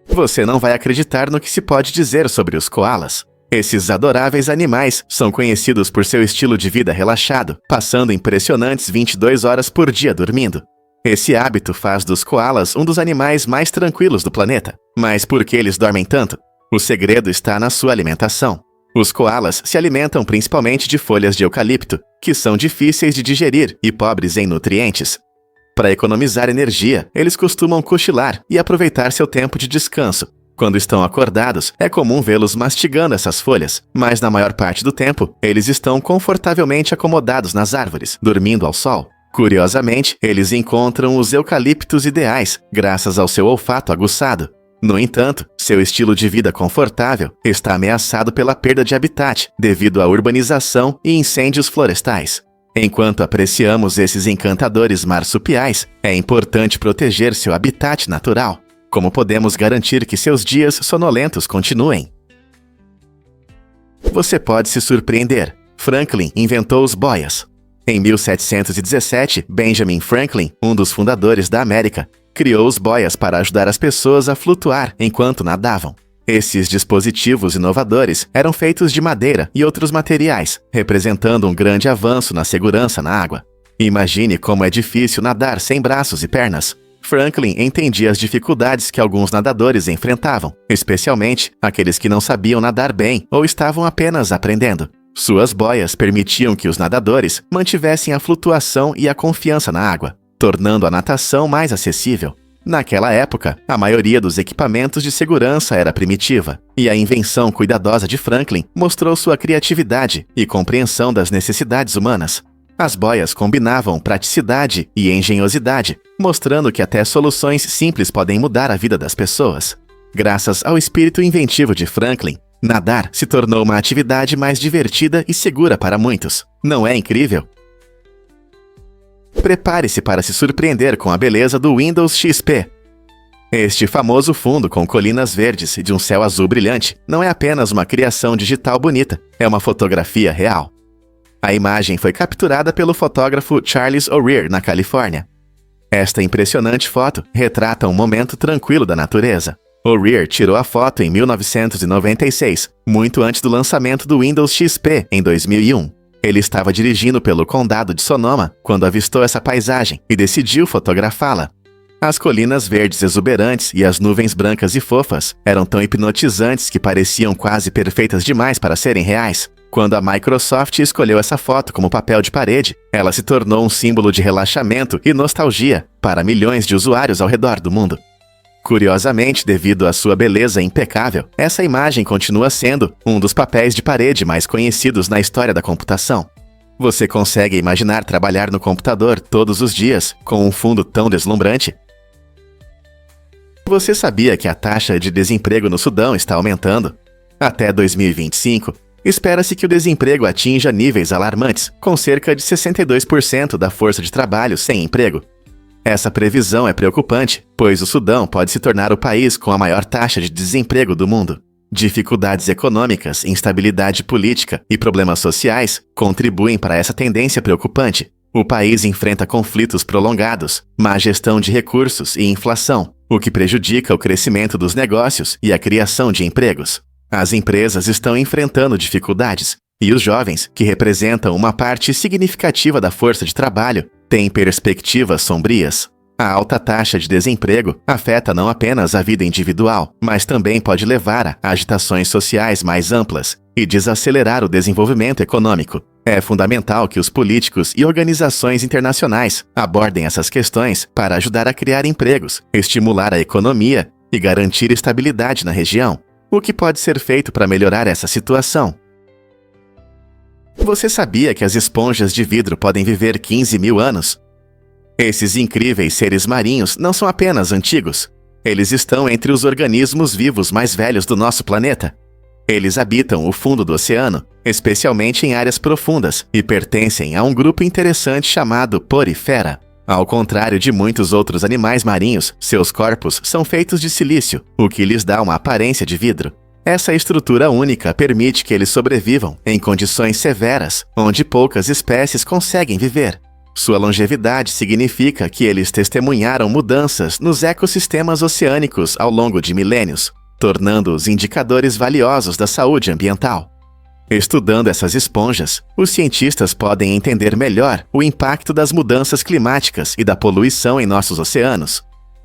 S1: Você não vai acreditar no que se pode dizer sobre os koalas. Esses adoráveis animais são conhecidos por seu estilo de vida relaxado, passando impressionantes 22 horas por dia dormindo. Esse hábito faz dos koalas um dos animais mais tranquilos do planeta. Mas por que eles dormem tanto? O segredo está na sua alimentação. Os koalas se alimentam principalmente de folhas de eucalipto, que são difíceis de digerir e pobres em nutrientes. Para economizar energia, eles costumam cochilar e aproveitar seu tempo de descanso. Quando estão acordados, é comum vê-los mastigando essas folhas, mas na maior parte do tempo, eles estão confortavelmente acomodados nas árvores, dormindo ao sol. Curiosamente, eles encontram os eucaliptos ideais, graças ao seu olfato aguçado. No entanto, seu estilo de vida confortável está ameaçado pela perda de habitat, devido à urbanização e incêndios florestais. Enquanto apreciamos esses encantadores marsupiais, é importante proteger seu habitat natural. Como podemos garantir que seus dias sonolentos continuem? Você pode se surpreender. Franklin inventou os boias. Em 1717, Benjamin Franklin, um dos fundadores da América, criou os boias para ajudar as pessoas a flutuar enquanto nadavam. Esses dispositivos inovadores eram feitos de madeira e outros materiais, representando um grande avanço na segurança na água. Imagine como é difícil nadar sem braços e pernas. Franklin entendia as dificuldades que alguns nadadores enfrentavam, especialmente aqueles que não sabiam nadar bem ou estavam apenas aprendendo. Suas boias permitiam que os nadadores mantivessem a flutuação e a confiança na água, tornando a natação mais acessível. Naquela época, a maioria dos equipamentos de segurança era primitiva, e a invenção cuidadosa de Franklin mostrou sua criatividade e compreensão das necessidades humanas. As boias combinavam praticidade e engenhosidade, mostrando que até soluções simples podem mudar a vida das pessoas. Graças ao espírito inventivo de Franklin, nadar se tornou uma atividade mais divertida e segura para muitos. Não é incrível? Prepare-se para se surpreender com a beleza do Windows XP. Este famoso fundo com colinas verdes e de um céu azul brilhante não é apenas uma criação digital bonita, é uma fotografia real. A imagem foi capturada pelo fotógrafo Charles O'Rear, na Califórnia. Esta impressionante foto retrata um momento tranquilo da natureza. O'Rear tirou a foto em 1996, muito antes do lançamento do Windows XP, em 2001. Ele estava dirigindo pelo condado de Sonoma quando avistou essa paisagem e decidiu fotografá-la. As colinas verdes exuberantes e as nuvens brancas e fofas eram tão hipnotizantes que pareciam quase perfeitas demais para serem reais. Quando a Microsoft escolheu essa foto como papel de parede, ela se tornou um símbolo de relaxamento e nostalgia para milhões de usuários ao redor do mundo. Curiosamente, devido à sua beleza impecável, essa imagem continua sendo um dos papéis de parede mais conhecidos na história da computação. Você consegue imaginar trabalhar no computador todos os dias com um fundo tão deslumbrante? Você sabia que a taxa de desemprego no Sudão está aumentando? Até 2025, espera-se que o desemprego atinja níveis alarmantes, com cerca de 62% da força de trabalho sem emprego. Essa previsão é preocupante, pois o Sudão pode se tornar o país com a maior taxa de desemprego do mundo. Dificuldades econômicas, instabilidade política e problemas sociais contribuem para essa tendência preocupante. O país enfrenta conflitos prolongados, má gestão de recursos e inflação, o que prejudica o crescimento dos negócios e a criação de empregos. As empresas estão enfrentando dificuldades, e os jovens, que representam uma parte significativa da força de trabalho, têm perspectivas sombrias. A alta taxa de desemprego afeta não apenas a vida individual, mas também pode levar a agitações sociais mais amplas e desacelerar o desenvolvimento econômico. É fundamental que os políticos e organizações internacionais abordem essas questões para ajudar a criar empregos, estimular a economia e garantir estabilidade na região. O que pode ser feito para melhorar essa situação? Você sabia que as esponjas de vidro podem viver 15 mil anos? Esses incríveis seres marinhos não são apenas antigos. Eles estão entre os organismos vivos mais velhos do nosso planeta. Eles habitam o fundo do oceano, especialmente em áreas profundas, e pertencem a um grupo interessante chamado Porifera. Ao contrário de muitos outros animais marinhos, seus corpos são feitos de silício, o que lhes dá uma aparência de vidro. Essa estrutura única permite que eles sobrevivam em condições severas, onde poucas espécies conseguem viver. Sua longevidade significa que eles testemunharam mudanças nos ecossistemas oceânicos ao longo de milênios, tornando-os indicadores valiosos da saúde ambiental. Estudando essas esponjas, os cientistas podem entender melhor o impacto das mudanças climáticas e da poluição em nossos oceanos.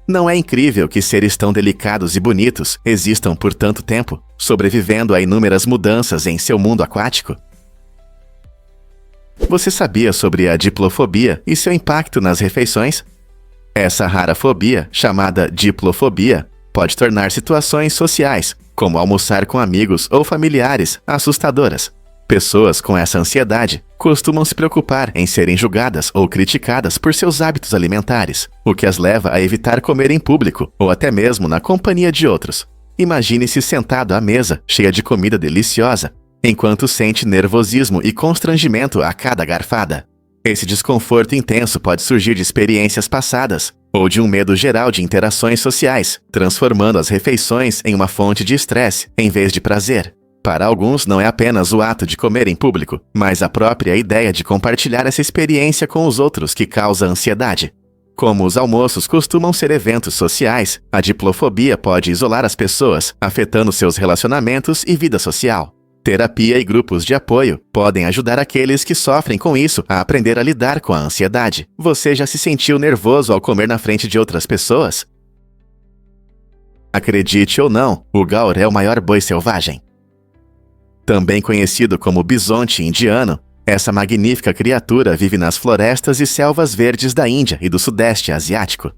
S1: Não é incrível que seres tão delicados e bonitos existam por tanto tempo, sobrevivendo a inúmeras mudanças em seu mundo aquático? Você sabia sobre a diplofobia e seu impacto nas refeições? Essa rara fobia, chamada diplofobia, pode tornar situações sociais, como almoçar com amigos ou familiares, assustadoras. Pessoas com essa ansiedade costumam se preocupar em serem julgadas ou criticadas por seus hábitos alimentares, o que as leva a evitar comer em público ou até mesmo na companhia de outros. Imagine-se sentado à mesa, cheia de comida deliciosa, enquanto sente nervosismo e constrangimento a cada garfada. Esse desconforto intenso pode surgir de experiências passadas ou de um medo geral de interações sociais, transformando as refeições em uma fonte de estresse em vez de prazer. Para alguns, não é apenas o ato de comer em público, mas a própria ideia de compartilhar essa experiência com os outros que causa ansiedade. Como os almoços costumam ser eventos sociais, a diplofobia pode isolar as pessoas, afetando seus relacionamentos e vida social. Terapia e grupos de apoio podem ajudar aqueles que sofrem com isso a aprender a lidar com a ansiedade. Você já se sentiu nervoso ao comer na frente de outras pessoas? Acredite ou não, o gaur é o maior boi selvagem. Também conhecido como bisonte indiano, essa magnífica criatura vive nas florestas e selvas verdes da Índia e do Sudeste Asiático.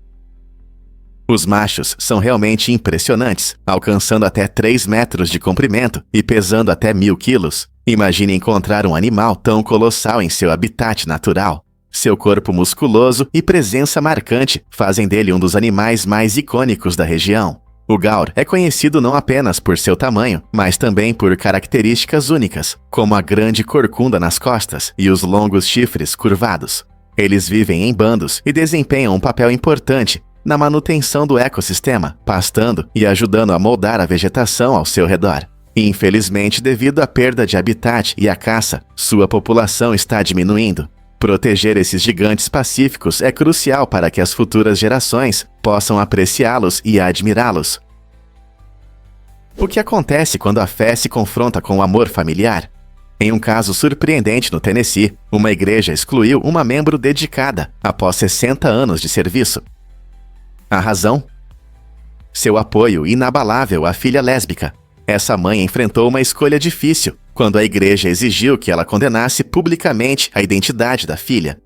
S1: Os machos são realmente impressionantes, alcançando até 3 metros de comprimento e pesando até 1000 quilos. Imagine encontrar um animal tão colossal em seu habitat natural. Seu corpo musculoso e presença marcante fazem dele um dos animais mais icônicos da região. O gaur é conhecido não apenas por seu tamanho, mas também por características únicas, como a grande corcunda nas costas e os longos chifres curvados. Eles vivem em bandos e desempenham um papel importante na manutenção do ecossistema, pastando e ajudando a moldar a vegetação ao seu redor. Infelizmente, devido à perda de habitat e à caça, sua população está diminuindo. Proteger esses gigantes pacíficos é crucial para que as futuras gerações possam apreciá-los e admirá-los. O que acontece quando a fé se confronta com o amor familiar? Em um caso surpreendente no Tennessee, uma igreja excluiu uma membro dedicada após 60 anos de serviço. A razão? Seu apoio inabalável à filha lésbica. Essa mãe enfrentou uma escolha difícil quando a igreja exigiu que ela condenasse publicamente a identidade da filha.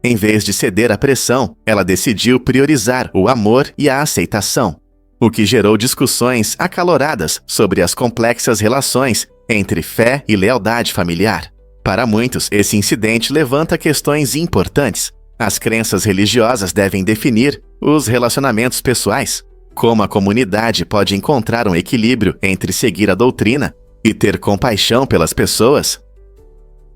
S1: Em vez de ceder à pressão, ela decidiu priorizar o amor e a aceitação. o que gerou discussões acaloradas sobre as complexas relações entre fé e lealdade familiar. Para muitos, esse incidente levanta questões importantes. As crenças religiosas devem definir os relacionamentos pessoais. Como a comunidade pode encontrar um equilíbrio entre seguir a doutrina e ter compaixão pelas pessoas?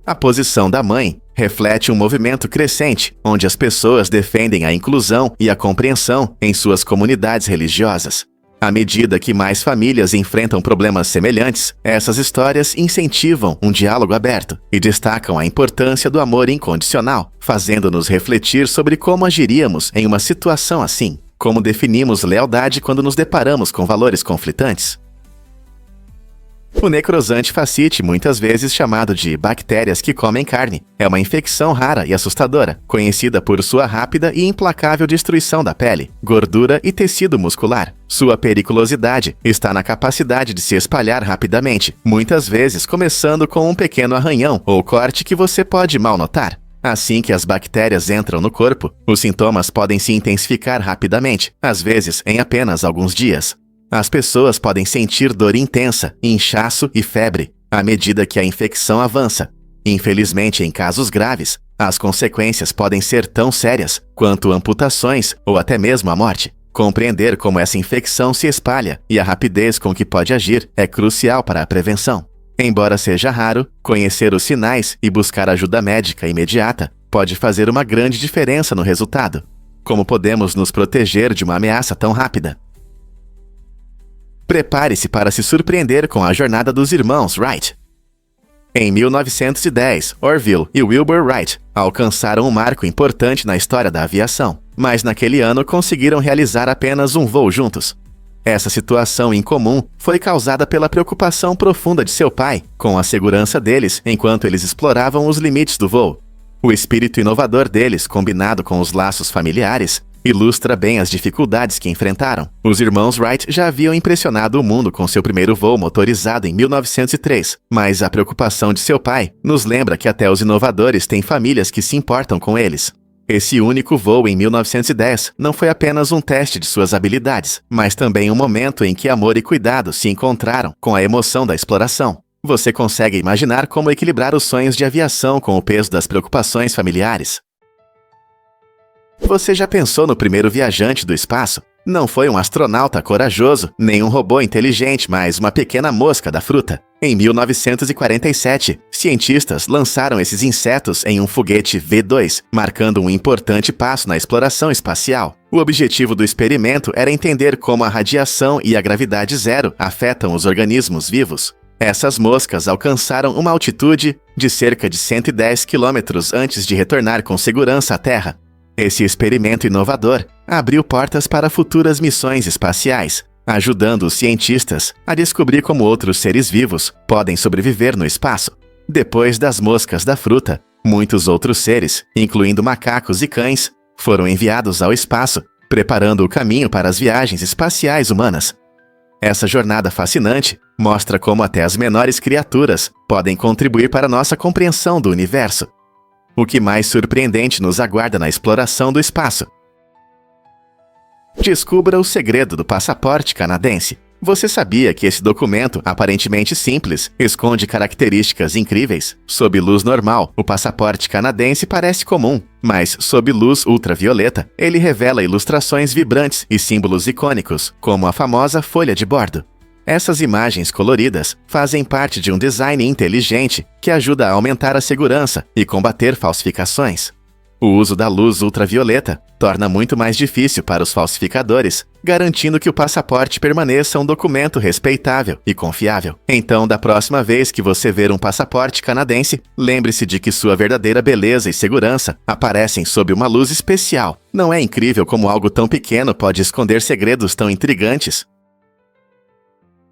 S1: A posição da mãe reflete um movimento crescente, onde as pessoas defendem a inclusão e a compreensão em suas comunidades religiosas. À medida que mais famílias enfrentam problemas semelhantes, essas histórias incentivam um diálogo aberto e destacam a importância do amor incondicional, fazendo-nos refletir sobre como agiríamos em uma situação assim. Como definimos lealdade quando nos deparamos com valores conflitantes? O necrosante fascite, muitas vezes chamado de bactérias que comem carne, é uma infecção rara e assustadora, conhecida por sua rápida e implacável destruição da pele, gordura e tecido muscular. Sua periculosidade está na capacidade de se espalhar rapidamente, muitas vezes começando com um pequeno arranhão ou corte que você pode mal notar. Assim que as bactérias entram no corpo, os sintomas podem se intensificar rapidamente, às vezes em apenas alguns dias. As pessoas podem sentir dor intensa, inchaço e febre, à medida que a infecção avança. Infelizmente, em casos graves, as consequências podem ser tão sérias quanto amputações ou até mesmo a morte. Compreender como essa infecção se espalha e a rapidez com que pode agir é crucial para a prevenção. Embora seja raro, conhecer os sinais e buscar ajuda médica imediata pode fazer uma grande diferença no resultado. Como podemos nos proteger de uma ameaça tão rápida? Prepare-se para se surpreender com a jornada dos irmãos Wright. Em 1910, Orville e Wilbur Wright alcançaram um marco importante na história da aviação, mas naquele ano conseguiram realizar apenas um voo juntos. Essa situação incomum foi causada pela preocupação profunda de seu pai com a segurança deles enquanto eles exploravam os limites do voo. O espírito inovador deles, combinado com os laços familiares, ilustra bem as dificuldades que enfrentaram. Os irmãos Wright já haviam impressionado o mundo com seu primeiro voo motorizado em 1903, mas a preocupação de seu pai nos lembra que até os inovadores têm famílias que se importam com eles. Esse único voo em 1910 não foi apenas um teste de suas habilidades, mas também um momento em que amor e cuidado se encontraram com a emoção da exploração. Você consegue imaginar como equilibrar os sonhos de aviação com o peso das preocupações familiares? Você já pensou no primeiro viajante do espaço? Não foi um astronauta corajoso, nem um robô inteligente, mas uma pequena mosca da fruta. Em 1947, cientistas lançaram esses insetos em um foguete V2, marcando um importante passo na exploração espacial. O objetivo do experimento era entender como a radiação e a gravidade zero afetam os organismos vivos. Essas moscas alcançaram uma altitude de cerca de 110 quilômetros antes de retornar com segurança à Terra. Esse experimento inovador abriu portas para futuras missões espaciais, ajudando os cientistas a descobrir como outros seres vivos podem sobreviver no espaço. Depois das moscas da fruta, muitos outros seres, incluindo macacos e cães, foram enviados ao espaço, preparando o caminho para as viagens espaciais humanas. Essa jornada fascinante mostra como até as menores criaturas podem contribuir para nossa compreensão do universo. O que mais surpreendente nos aguarda na exploração do espaço? Descubra o segredo do passaporte canadense. Você sabia que esse documento, aparentemente simples, esconde características incríveis? Sob luz normal, o passaporte canadense parece comum, mas sob luz ultravioleta, ele revela ilustrações vibrantes e símbolos icônicos, como a famosa folha de bordo. Essas imagens coloridas fazem parte de um design inteligente que ajuda a aumentar a segurança e combater falsificações. O uso da luz ultravioleta torna muito mais difícil para os falsificadores, garantindo que o passaporte permaneça um documento respeitável e confiável. Então, da próxima vez que você ver um passaporte canadense, lembre-se de que sua verdadeira beleza e segurança aparecem sob uma luz especial. Não é incrível como algo tão pequeno pode esconder segredos tão intrigantes?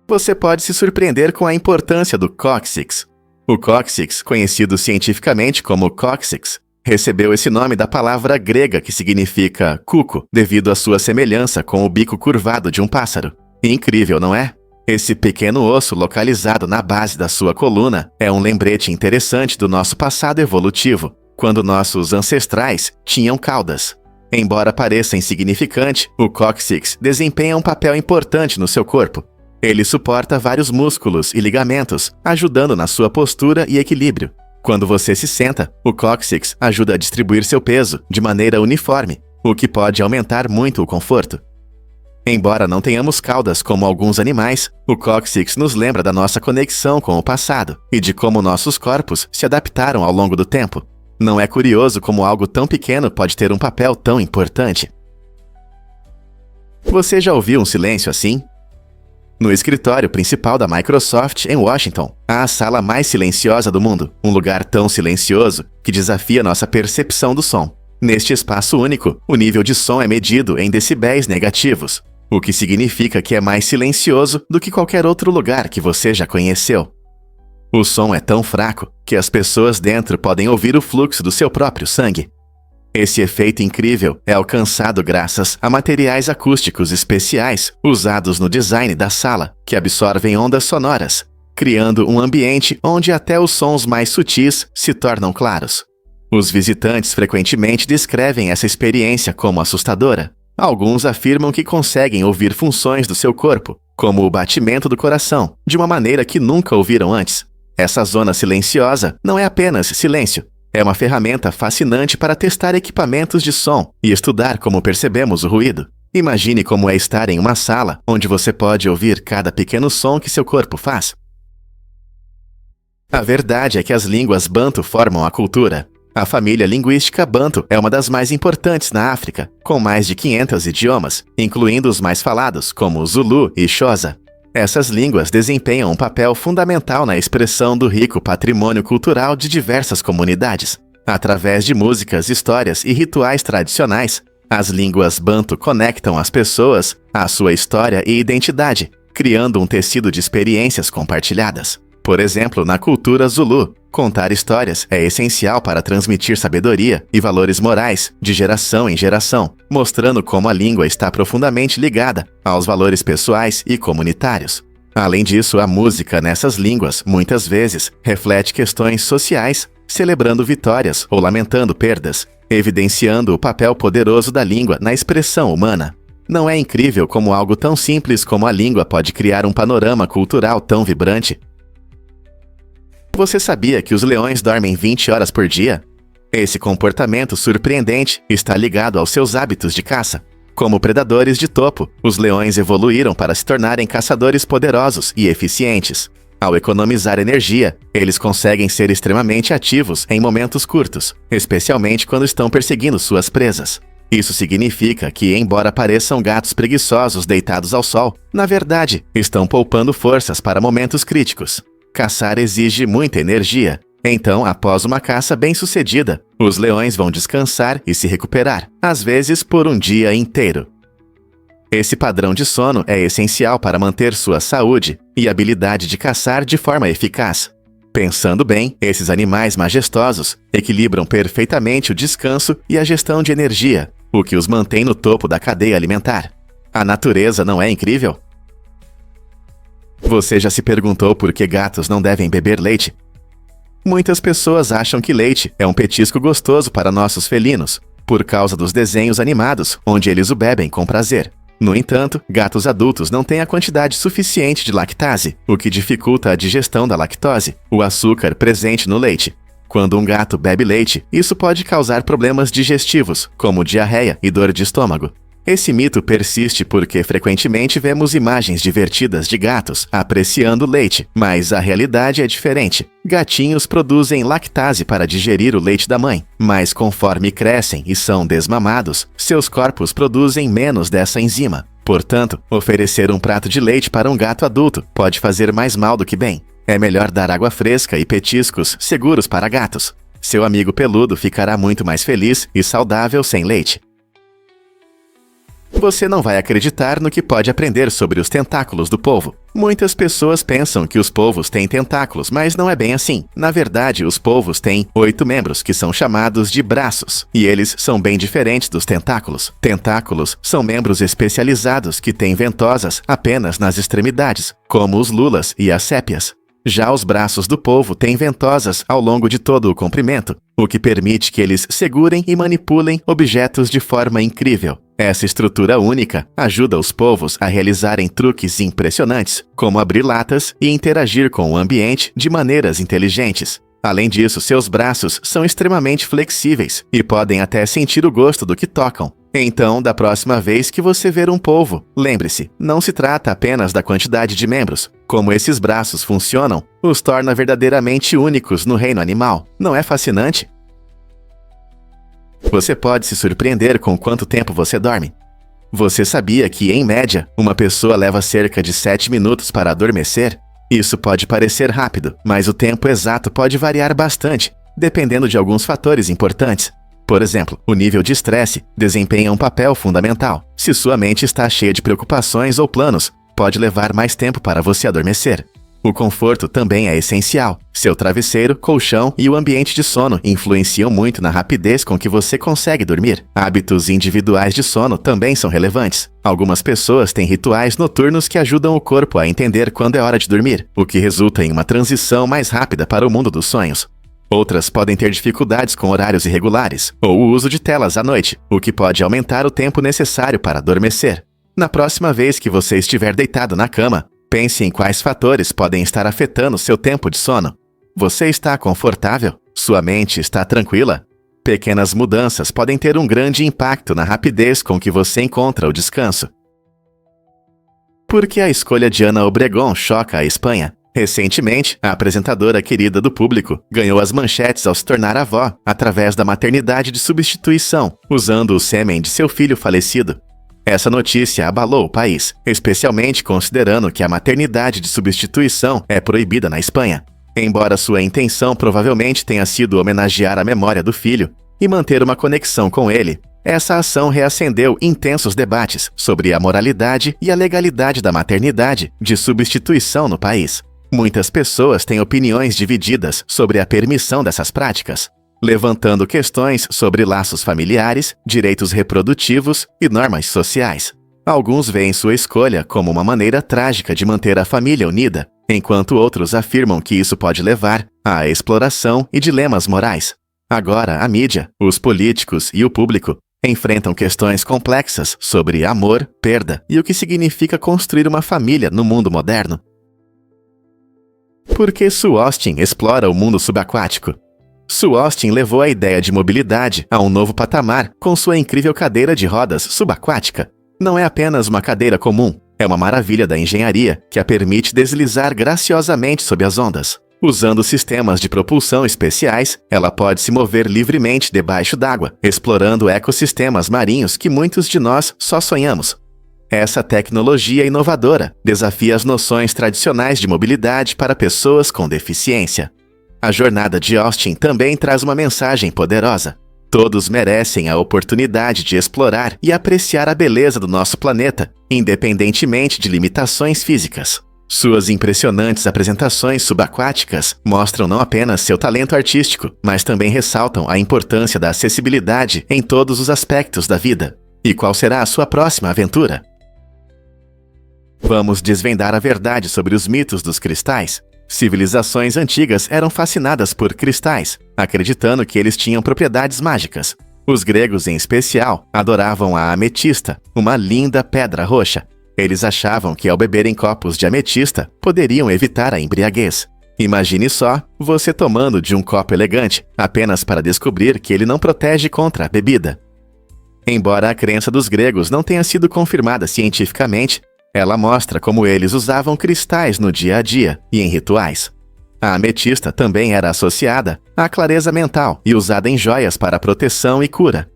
S1: Você pode se surpreender com a importância do cóccix. O cóccix, conhecido cientificamente como cóccix, recebeu esse nome da palavra grega que significa cuco, devido à sua semelhança com o bico curvado de um pássaro. Incrível, não é? Esse pequeno osso localizado na base da sua coluna é um lembrete interessante do nosso passado evolutivo, quando nossos ancestrais tinham caudas. Embora pareça insignificante, o cóccix desempenha um papel importante no seu corpo. Ele suporta vários músculos e ligamentos, ajudando na sua postura e equilíbrio. Quando você se senta, o cóccix ajuda a distribuir seu peso de maneira uniforme, o que pode aumentar muito o conforto. Embora não tenhamos caudas como alguns animais, o cóccix nos lembra da nossa conexão com o passado e de como nossos corpos se adaptaram ao longo do tempo. Não é curioso como algo tão pequeno pode ter um papel tão importante? Você já ouviu um silêncio assim? No escritório principal da Microsoft, em Washington, há a sala mais silenciosa do mundo, um lugar tão silencioso que desafia nossa percepção do som. Neste espaço único, o nível de som é medido em decibéis negativos, o que significa que é mais silencioso do que qualquer outro lugar que você já conheceu. O som é tão fraco que as pessoas dentro podem ouvir o fluxo do seu próprio sangue. Esse efeito incrível é alcançado graças a materiais acústicos especiais usados no design da sala, que absorvem ondas sonoras, criando um ambiente onde até os sons mais sutis se tornam claros. Os visitantes frequentemente descrevem essa experiência como assustadora. Alguns afirmam que conseguem ouvir funções do seu corpo, como o batimento do coração, de uma maneira que nunca ouviram antes. Essa zona silenciosa não é apenas silêncio. É uma ferramenta fascinante para testar equipamentos de som e estudar como percebemos o ruído. Imagine como é estar em uma sala onde você pode ouvir cada pequeno som que seu corpo faz. A verdade é que as línguas Bantu formam a cultura. A família linguística Bantu é uma das mais importantes na África, com mais de 500 idiomas, incluindo os mais falados, como Zulu e Xhosa. Essas línguas desempenham um papel fundamental na expressão do rico patrimônio cultural de diversas comunidades. Através de músicas, histórias e rituais tradicionais, as línguas Bantu conectam as pessoas à sua história e identidade, criando um tecido de experiências compartilhadas. Por exemplo, na cultura Zulu, contar histórias é essencial para transmitir sabedoria e valores morais de geração em geração, mostrando como a língua está profundamente ligada aos valores pessoais e comunitários. Além disso, a música nessas línguas, muitas vezes, reflete questões sociais, celebrando vitórias ou lamentando perdas, evidenciando o papel poderoso da língua na expressão humana. Não é incrível como algo tão simples como a língua pode criar um panorama cultural tão vibrante? Você sabia que os leões dormem 20 horas por dia? Esse comportamento surpreendente está ligado aos seus hábitos de caça. Como predadores de topo, os leões evoluíram para se tornarem caçadores poderosos e eficientes. Ao economizar energia, eles conseguem ser extremamente ativos em momentos curtos, especialmente quando estão perseguindo suas presas. Isso significa que, embora pareçam gatos preguiçosos deitados ao sol, na verdade, estão poupando forças para momentos críticos. Caçar exige muita energia. Então, após uma caça bem-sucedida, os leões vão descansar e se recuperar, às vezes por um dia inteiro. Esse padrão de sono é essencial para manter sua saúde e habilidade de caçar de forma eficaz. Pensando bem, esses animais majestosos equilibram perfeitamente o descanso e a gestão de energia, o que os mantém no topo da cadeia alimentar. A natureza não é incrível? Você já se perguntou por que gatos não devem beber leite? Muitas pessoas acham que leite é um petisco gostoso para nossos felinos, por causa dos desenhos animados, onde eles o bebem com prazer. No entanto, gatos adultos não têm a quantidade suficiente de lactase, o que dificulta a digestão da lactose, o açúcar presente no leite. Quando um gato bebe leite, isso pode causar problemas digestivos, como diarreia e dor de estômago. Esse mito persiste porque frequentemente vemos imagens divertidas de gatos apreciando leite, mas a realidade é diferente. Gatinhos produzem lactase para digerir o leite da mãe, mas conforme crescem e são desmamados, seus corpos produzem menos dessa enzima. Portanto, oferecer um prato de leite para um gato adulto pode fazer mais mal do que bem. É melhor dar água fresca e petiscos seguros para gatos. Seu amigo peludo ficará muito mais feliz e saudável sem leite. Você não vai acreditar no que pode aprender sobre os tentáculos do polvo. Muitas pessoas pensam que os polvos têm tentáculos, mas não é bem assim. Na verdade, os polvos têm 8 membros, que são chamados de braços, e eles são bem diferentes dos tentáculos. Tentáculos são membros especializados que têm ventosas apenas nas extremidades, como os lulas e as sépias. Já os braços do polvo têm ventosas ao longo de todo o comprimento, o que permite que eles segurem e manipulem objetos de forma incrível. Essa estrutura única ajuda os povos a realizarem truques impressionantes, como abrir latas e interagir com o ambiente de maneiras inteligentes. Além disso, seus braços são extremamente flexíveis e podem até sentir o gosto do que tocam. Então, da próxima vez que você ver um polvo, lembre-se, não se trata apenas da quantidade de membros. Como esses braços funcionam, os torna verdadeiramente únicos no reino animal. Não é fascinante? Você pode se surpreender com quanto tempo você dorme. Você sabia que, em média, uma pessoa leva cerca de 7 minutos para adormecer? Isso pode parecer rápido, mas o tempo exato pode variar bastante, dependendo de alguns fatores importantes. Por exemplo, o nível de estresse desempenha um papel fundamental. Se sua mente está cheia de preocupações ou planos, pode levar mais tempo para você adormecer. O conforto também é essencial. Seu travesseiro, colchão e o ambiente de sono influenciam muito na rapidez com que você consegue dormir. Hábitos individuais de sono também são relevantes. Algumas pessoas têm rituais noturnos que ajudam o corpo a entender quando é hora de dormir, o que resulta em uma transição mais rápida para o mundo dos sonhos. Outras podem ter dificuldades com horários irregulares ou o uso de telas à noite, o que pode aumentar o tempo necessário para adormecer. Na próxima vez que você estiver deitado na cama, pense em quais fatores podem estar afetando seu tempo de sono. Você está confortável? Sua mente está tranquila? Pequenas mudanças podem ter um grande impacto na rapidez com que você encontra o descanso. Por que a escolha de Ana Obregón choca a Espanha? Recentemente, a apresentadora querida do público ganhou as manchetes ao se tornar avó através da maternidade de substituição, usando o sêmen de seu filho falecido. Essa notícia abalou o país, especialmente considerando que a maternidade de substituição é proibida na Espanha. Embora sua intenção provavelmente tenha sido homenagear a memória do filho e manter uma conexão com ele, essa ação reacendeu intensos debates sobre a moralidade e a legalidade da maternidade de substituição no país. Muitas pessoas têm opiniões divididas sobre a permissão dessas práticas, levantando questões sobre laços familiares, direitos reprodutivos e normas sociais. Alguns veem sua escolha como uma maneira trágica de manter a família unida, enquanto outros afirmam que isso pode levar à exploração e dilemas morais. Agora, a mídia, os políticos e o público enfrentam questões complexas sobre amor, perda e o que significa construir uma família no mundo moderno. Por que Sue Austin explora o mundo subaquático? Sue Austin levou a ideia de mobilidade a um novo patamar com sua incrível cadeira de rodas subaquática. Não é apenas uma cadeira comum, é uma maravilha da engenharia que a permite deslizar graciosamente sob as ondas. Usando sistemas de propulsão especiais, ela pode se mover livremente debaixo d'água, explorando ecossistemas marinhos que muitos de nós só sonhamos. Essa tecnologia inovadora desafia as noções tradicionais de mobilidade para pessoas com deficiência. A jornada de Austin também traz uma mensagem poderosa. Todos merecem a oportunidade de explorar e apreciar a beleza do nosso planeta, independentemente de limitações físicas. Suas impressionantes apresentações subaquáticas mostram não apenas seu talento artístico, mas também ressaltam a importância da acessibilidade em todos os aspectos da vida. E qual será a sua próxima aventura? Vamos desvendar a verdade sobre os mitos dos cristais. Civilizações antigas eram fascinadas por cristais, acreditando que eles tinham propriedades mágicas. Os gregos, em especial, adoravam a ametista, uma linda pedra roxa. Eles achavam que ao beberem copos de ametista, poderiam evitar a embriaguez. Imagine só, você tomando de um copo elegante, apenas para descobrir que ele não protege contra a bebida. Embora a crença dos gregos não tenha sido confirmada cientificamente, ela mostra como eles usavam cristais no dia a dia e em rituais. A ametista também era associada à clareza mental e usada em joias para proteção e cura.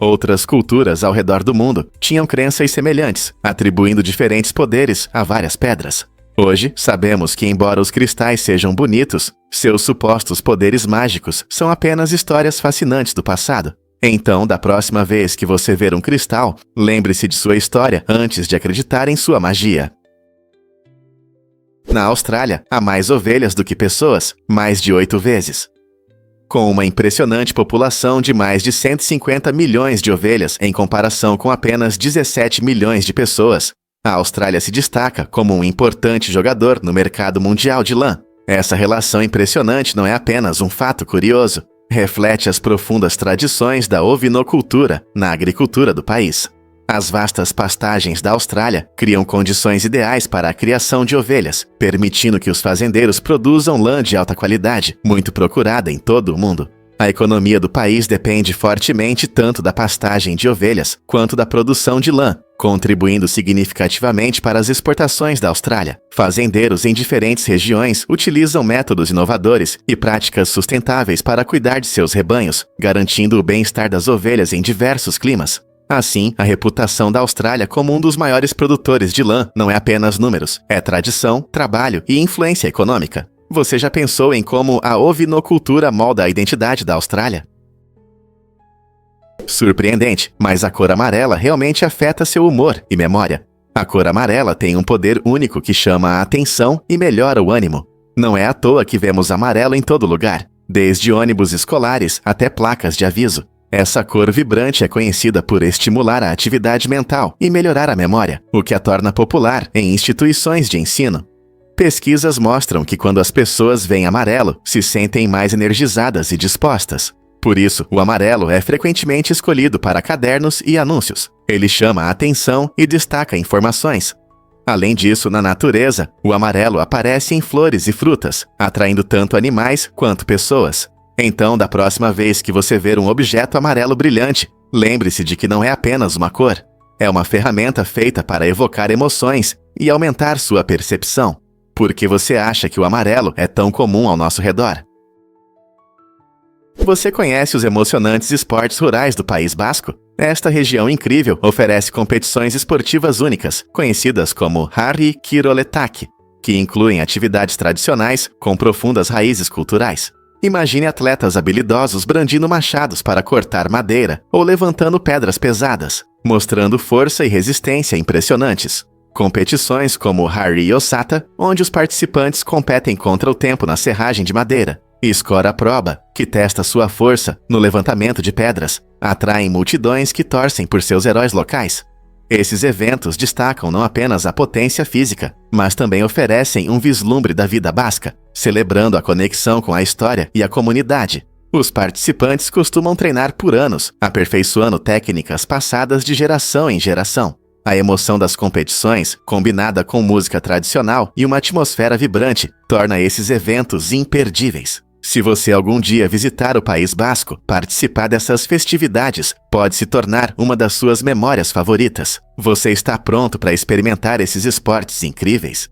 S1: Outras culturas ao redor do mundo tinham crenças semelhantes, atribuindo diferentes poderes a várias pedras. Hoje, sabemos que embora os cristais sejam bonitos, seus supostos poderes mágicos são apenas histórias fascinantes do passado. Então, da próxima vez que você ver um cristal, lembre-se de sua história antes de acreditar em sua magia. Na Austrália, há mais ovelhas do que pessoas, mais de 8 vezes. Com uma impressionante população de mais de 150 milhões de ovelhas em comparação com apenas 17 milhões de pessoas, a Austrália se destaca como um importante jogador no mercado mundial de lã. Essa relação impressionante não é apenas um fato curioso. reflete as profundas tradições da ovinocultura na agricultura do país. As vastas pastagens da Austrália criam condições ideais para a criação de ovelhas, permitindo que os fazendeiros produzam lã de alta qualidade, muito procurada em todo o mundo. A economia do país depende fortemente tanto da pastagem de ovelhas quanto da produção de lã, contribuindo significativamente para as exportações da Austrália. Fazendeiros em diferentes regiões utilizam métodos inovadores e práticas sustentáveis para cuidar de seus rebanhos, garantindo o bem-estar das ovelhas em diversos climas. Assim, a reputação da Austrália como um dos maiores produtores de lã não é apenas números, é tradição, trabalho e influência econômica. Você já pensou em como a ovinocultura molda a identidade da Austrália? Surpreendente, mas a cor amarela realmente afeta seu humor e memória. A cor amarela tem um poder único que chama a atenção e melhora o ânimo. Não é à toa que vemos amarelo em todo lugar, desde ônibus escolares até placas de aviso. Essa cor vibrante é conhecida por estimular a atividade mental e melhorar a memória, o que a torna popular em instituições de ensino. Pesquisas mostram que quando as pessoas veem amarelo, se sentem mais energizadas e dispostas. Por isso, o amarelo é frequentemente escolhido para cadernos e anúncios. Ele chama a atenção e destaca informações. Além disso, na natureza, o amarelo aparece em flores e frutas, atraindo tanto animais quanto pessoas. Então, da próxima vez que você ver um objeto amarelo brilhante, lembre-se de que não é apenas uma cor. É uma ferramenta feita para evocar emoções e aumentar sua percepção. Por que você acha que o amarelo é tão comum ao nosso redor? Você conhece os emocionantes esportes rurais do País Basco? Esta região incrível oferece competições esportivas únicas, conhecidas como Harri Kiroletak, que incluem atividades tradicionais com profundas raízes culturais. Imagine atletas habilidosos brandindo machados para cortar madeira ou levantando pedras pesadas, mostrando força e resistência impressionantes. Competições como Harri Osata, onde os participantes competem contra o tempo na serragem de madeira, e Skora Proba, que testa sua força no levantamento de pedras, atraem multidões que torcem por seus heróis locais. Esses eventos destacam não apenas a potência física, mas também oferecem um vislumbre da vida basca, celebrando a conexão com a história e a comunidade. Os participantes costumam treinar por anos, aperfeiçoando técnicas passadas de geração em geração. A emoção das competições, combinada com música tradicional e uma atmosfera vibrante, torna esses eventos imperdíveis. Se você algum dia visitar o País Basco, participar dessas festividades pode se tornar uma das suas memórias favoritas. Você está pronto para experimentar esses esportes incríveis?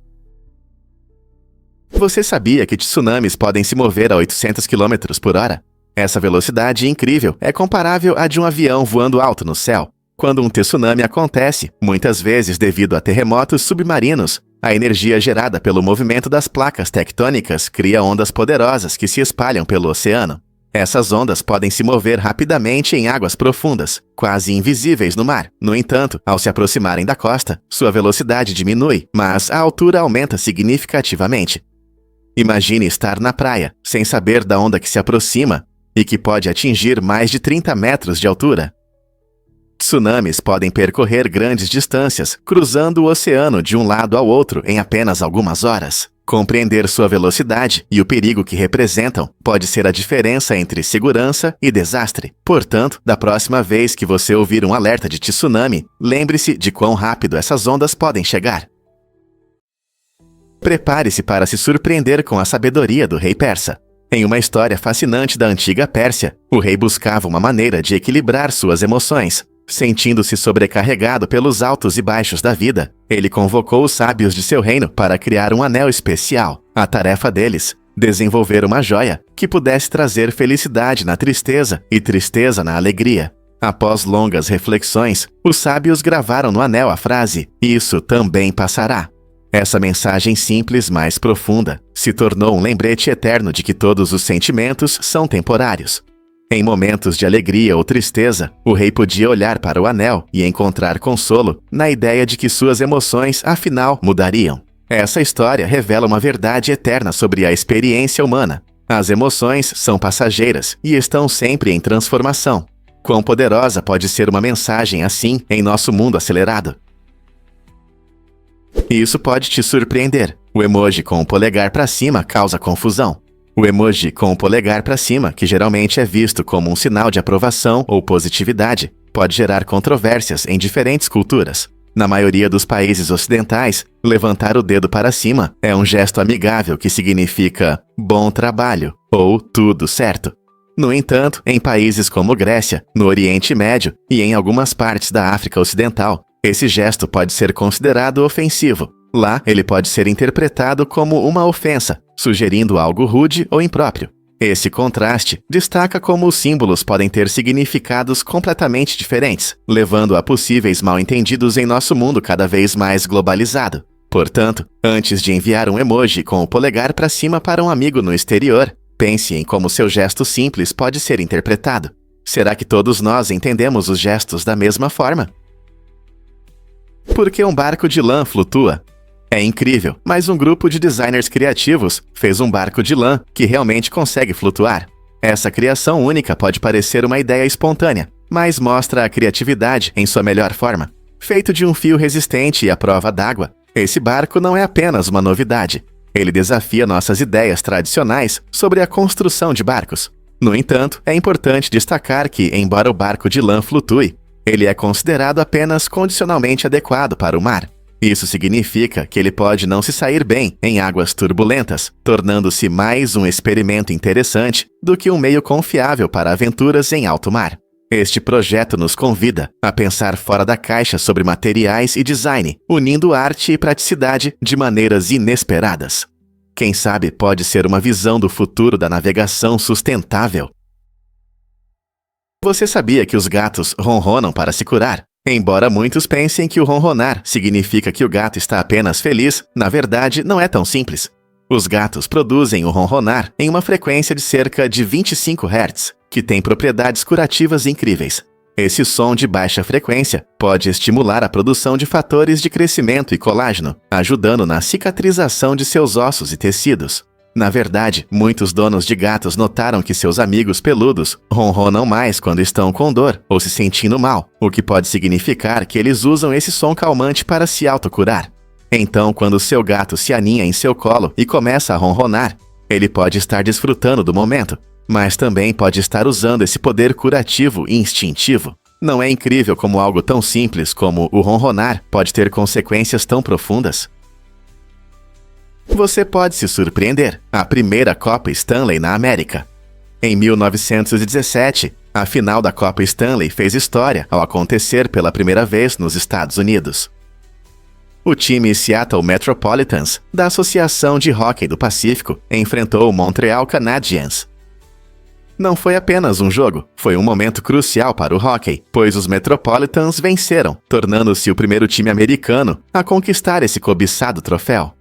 S1: Você sabia que tsunamis podem se mover a 800 km por hora? Essa velocidade incrível é comparável à de um avião voando alto no céu. Quando um tsunami acontece, muitas vezes devido a terremotos submarinos, a energia gerada pelo movimento das placas tectônicas cria ondas poderosas que se espalham pelo oceano. Essas ondas podem se mover rapidamente em águas profundas, quase invisíveis no mar. No entanto, ao se aproximarem da costa, sua velocidade diminui, mas a altura aumenta significativamente. Imagine estar na praia, sem saber da onda que se aproxima e que pode atingir mais de 30 metros de altura. Tsunamis podem percorrer grandes distâncias, cruzando o oceano de um lado ao outro em apenas algumas horas. Compreender sua velocidade e o perigo que representam pode ser a diferença entre segurança e desastre. Portanto, da próxima vez que você ouvir um alerta de tsunami, lembre-se de quão rápido essas ondas podem chegar. Prepare-se para se surpreender com a sabedoria do rei persa. Em uma história fascinante da antiga Pérsia, o rei buscava uma maneira de equilibrar suas emoções. Sentindo-se sobrecarregado pelos altos e baixos da vida, ele convocou os sábios de seu reino para criar um anel especial. A tarefa deles, desenvolver uma joia que pudesse trazer felicidade na tristeza e tristeza na alegria. Após longas reflexões, os sábios gravaram no anel a frase: "Isso também passará". Essa mensagem simples, mas profunda, se tornou um lembrete eterno de que todos os sentimentos são temporários. Em momentos de alegria ou tristeza, o rei podia olhar para o anel e encontrar consolo na ideia de que suas emoções, afinal, mudariam. Essa história revela uma verdade eterna sobre a experiência humana. As emoções são passageiras e estão sempre em transformação. Quão poderosa pode ser uma mensagem assim em nosso mundo acelerado? Isso pode te surpreender. O emoji com o polegar para cima causa confusão. O emoji com o polegar para cima, que geralmente é visto como um sinal de aprovação ou positividade, pode gerar controvérsias em diferentes culturas. Na maioria dos países ocidentais, levantar o dedo para cima é um gesto amigável que significa bom trabalho ou tudo certo. No entanto, em países como Grécia, no Oriente Médio e em algumas partes da África Ocidental, esse gesto pode ser considerado ofensivo. Lá, ele pode ser interpretado como uma ofensa, sugerindo algo rude ou impróprio. Esse contraste destaca como os símbolos podem ter significados completamente diferentes, levando a possíveis mal-entendidos em nosso mundo cada vez mais globalizado. Portanto, antes de enviar um emoji com o polegar para cima para um amigo no exterior, pense em como seu gesto simples pode ser interpretado. Será que todos nós entendemos os gestos da mesma forma? Por que um barco de lã flutua? É incrível, mas um grupo de designers criativos fez um barco de lã que realmente consegue flutuar. Essa criação única pode parecer uma ideia espontânea, mas mostra a criatividade em sua melhor forma. Feito de um fio resistente e à prova d'água, esse barco não é apenas uma novidade. Ele desafia nossas ideias tradicionais sobre a construção de barcos. No entanto, é importante destacar que, embora o barco de lã flutue, ele é considerado apenas condicionalmente adequado para o mar. Isso significa que ele pode não se sair bem em águas turbulentas, tornando-se mais um experimento interessante do que um meio confiável para aventuras em alto mar. Este projeto nos convida a pensar fora da caixa sobre materiais e design, unindo arte e praticidade de maneiras inesperadas. Quem sabe pode ser uma visão do futuro da navegação sustentável. Você sabia que os gatos ronronam para se curar? Embora muitos pensem que o ronronar significa que o gato está apenas feliz, na verdade não é tão simples. Os gatos produzem o ronronar em uma frequência de cerca de 25 Hz, que tem propriedades curativas incríveis. Esse som de baixa frequência pode estimular a produção de fatores de crescimento e colágeno, ajudando na cicatrização de seus ossos e tecidos. Na verdade, muitos donos de gatos notaram que seus amigos peludos ronronam mais quando estão com dor ou se sentindo mal, o que pode significar que eles usam esse som calmante para se autocurar. Então, quando seu gato se aninha em seu colo e começa a ronronar, ele pode estar desfrutando do momento, mas também pode estar usando esse poder curativo e instintivo. Não é incrível como algo tão simples como o ronronar pode ter consequências tão profundas? Você pode se surpreender. A primeira Copa Stanley na América. Em 1917, a final da Copa Stanley fez história ao acontecer pela primeira vez nos Estados Unidos. O time Seattle Metropolitans, da Associação de Hóquei do Pacífico, enfrentou o Montreal Canadiens. Não foi apenas um jogo, foi um momento crucial para o hóquei, pois os Metropolitans venceram, tornando-se o primeiro time americano a conquistar esse cobiçado troféu.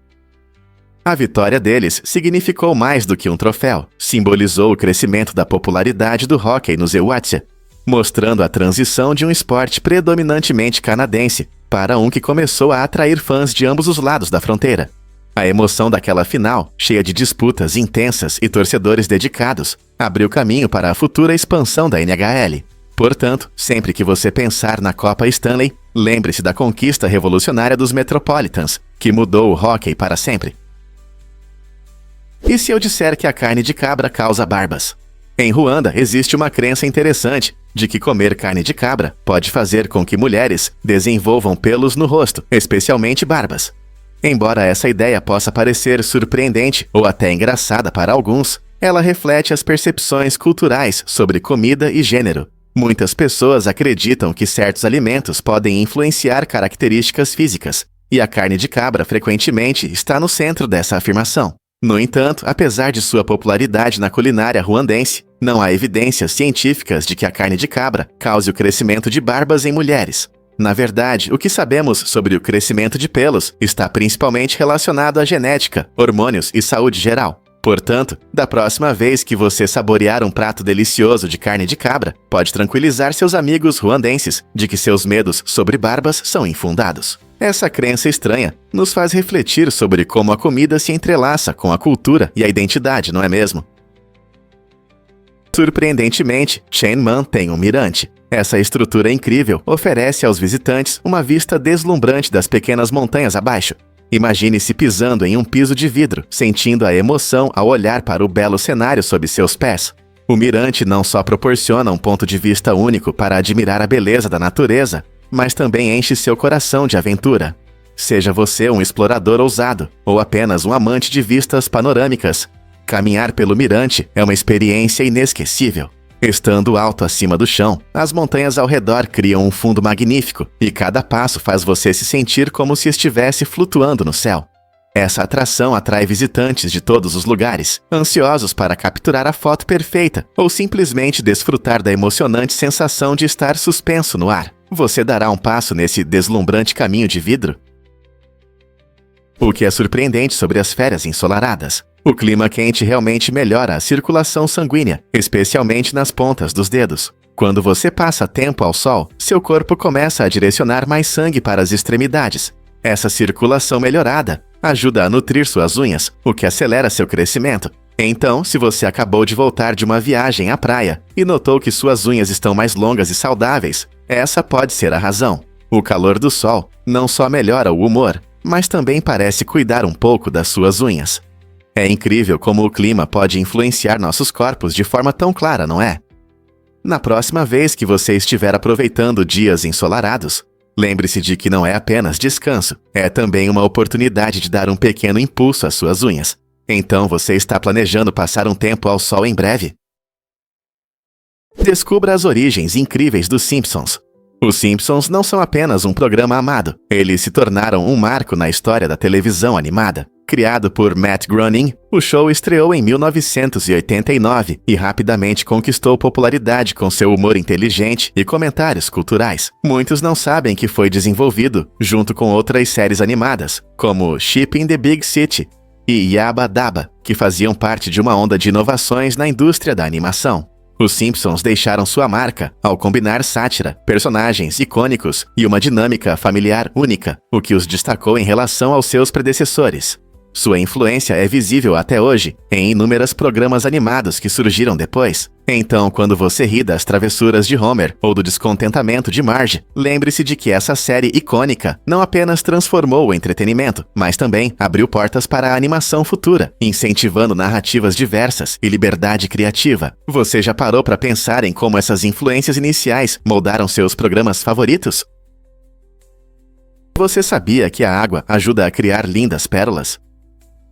S1: A vitória deles significou mais do que um troféu, simbolizou o crescimento da popularidade do hóquei no Zéuatsia, mostrando a transição de um esporte predominantemente canadense para um que começou a atrair fãs de ambos os lados da fronteira. A emoção daquela final, cheia de disputas intensas e torcedores dedicados, abriu caminho para a futura expansão da NHL. Portanto, sempre que você pensar na Copa Stanley, lembre-se da conquista revolucionária dos Metropolitans, que mudou o hóquei para sempre. E se eu disser que a carne de cabra causa barbas? Em Ruanda, existe uma crença interessante de que comer carne de cabra pode fazer com que mulheres desenvolvam pelos no rosto, especialmente barbas. Embora essa ideia possa parecer surpreendente ou até engraçada para alguns, ela reflete as percepções culturais sobre comida e gênero. Muitas pessoas acreditam que certos alimentos podem influenciar características físicas, e a carne de cabra frequentemente está no centro dessa afirmação. No entanto, apesar de sua popularidade na culinária ruandense, não há evidências científicas de que a carne de cabra cause o crescimento de barbas em mulheres. Na verdade, o que sabemos sobre o crescimento de pelos está principalmente relacionado à genética, hormônios e saúde geral. Portanto, da próxima vez que você saborear um prato delicioso de carne de cabra, pode tranquilizar seus amigos ruandenses de que seus medos sobre barbas são infundados. Essa crença estranha nos faz refletir sobre como a comida se entrelaça com a cultura e a identidade, não é mesmo? Surpreendentemente, Chiang-Mai tem um mirante. Essa estrutura incrível oferece aos visitantes uma vista deslumbrante das pequenas montanhas abaixo. Imagine-se pisando em um piso de vidro, sentindo a emoção ao olhar para o belo cenário sob seus pés. O mirante não só proporciona um ponto de vista único para admirar a beleza da natureza, mas também enche seu coração de aventura. Seja você um explorador ousado ou apenas um amante de vistas panorâmicas, caminhar pelo mirante é uma experiência inesquecível. Estando alto acima do chão, as montanhas ao redor criam um fundo magnífico e cada passo faz você se sentir como se estivesse flutuando no céu. Essa atração atrai visitantes de todos os lugares, ansiosos para capturar a foto perfeita ou simplesmente desfrutar da emocionante sensação de estar suspenso no ar. Você dará um passo nesse deslumbrante caminho de vidro? O que é surpreendente sobre as férias ensolaradas? O clima quente realmente melhora a circulação sanguínea, especialmente nas pontas dos dedos. Quando você passa tempo ao sol, seu corpo começa a direcionar mais sangue para as extremidades. Essa circulação melhorada ajuda a nutrir suas unhas, o que acelera seu crescimento. Então, se você acabou de voltar de uma viagem à praia e notou que suas unhas estão mais longas e saudáveis, essa pode ser a razão. O calor do sol não só melhora o humor, mas também parece cuidar um pouco das suas unhas. É incrível como o clima pode influenciar nossos corpos de forma tão clara, não é? Na próxima vez que você estiver aproveitando dias ensolarados, lembre-se de que não é apenas descanso, é também uma oportunidade de dar um pequeno impulso às suas unhas. Então você está planejando passar um tempo ao sol em breve? Descubra as origens incríveis dos Simpsons. Os Simpsons não são apenas um programa amado, eles se tornaram um marco na história da televisão animada. Criado por Matt Groening, o show estreou em 1989 e rapidamente conquistou popularidade com seu humor inteligente e comentários culturais. Muitos não sabem que foi desenvolvido junto com outras séries animadas, como Chip in the Big City e Yabba Dabba, que faziam parte de uma onda de inovações na indústria da animação. Os Simpsons deixaram sua marca ao combinar sátira, personagens icônicos e uma dinâmica familiar única, o que os destacou em relação aos seus predecessores. Sua influência é visível até hoje em inúmeros programas animados que surgiram depois. Então, quando você ri das travessuras de Homer ou do descontentamento de Marge, lembre-se de que essa série icônica não apenas transformou o entretenimento, mas também abriu portas para a animação futura, incentivando narrativas diversas e liberdade criativa. Você já parou para pensar em como essas influências iniciais moldaram seus programas favoritos? Você sabia que a água ajuda a criar lindas pérolas?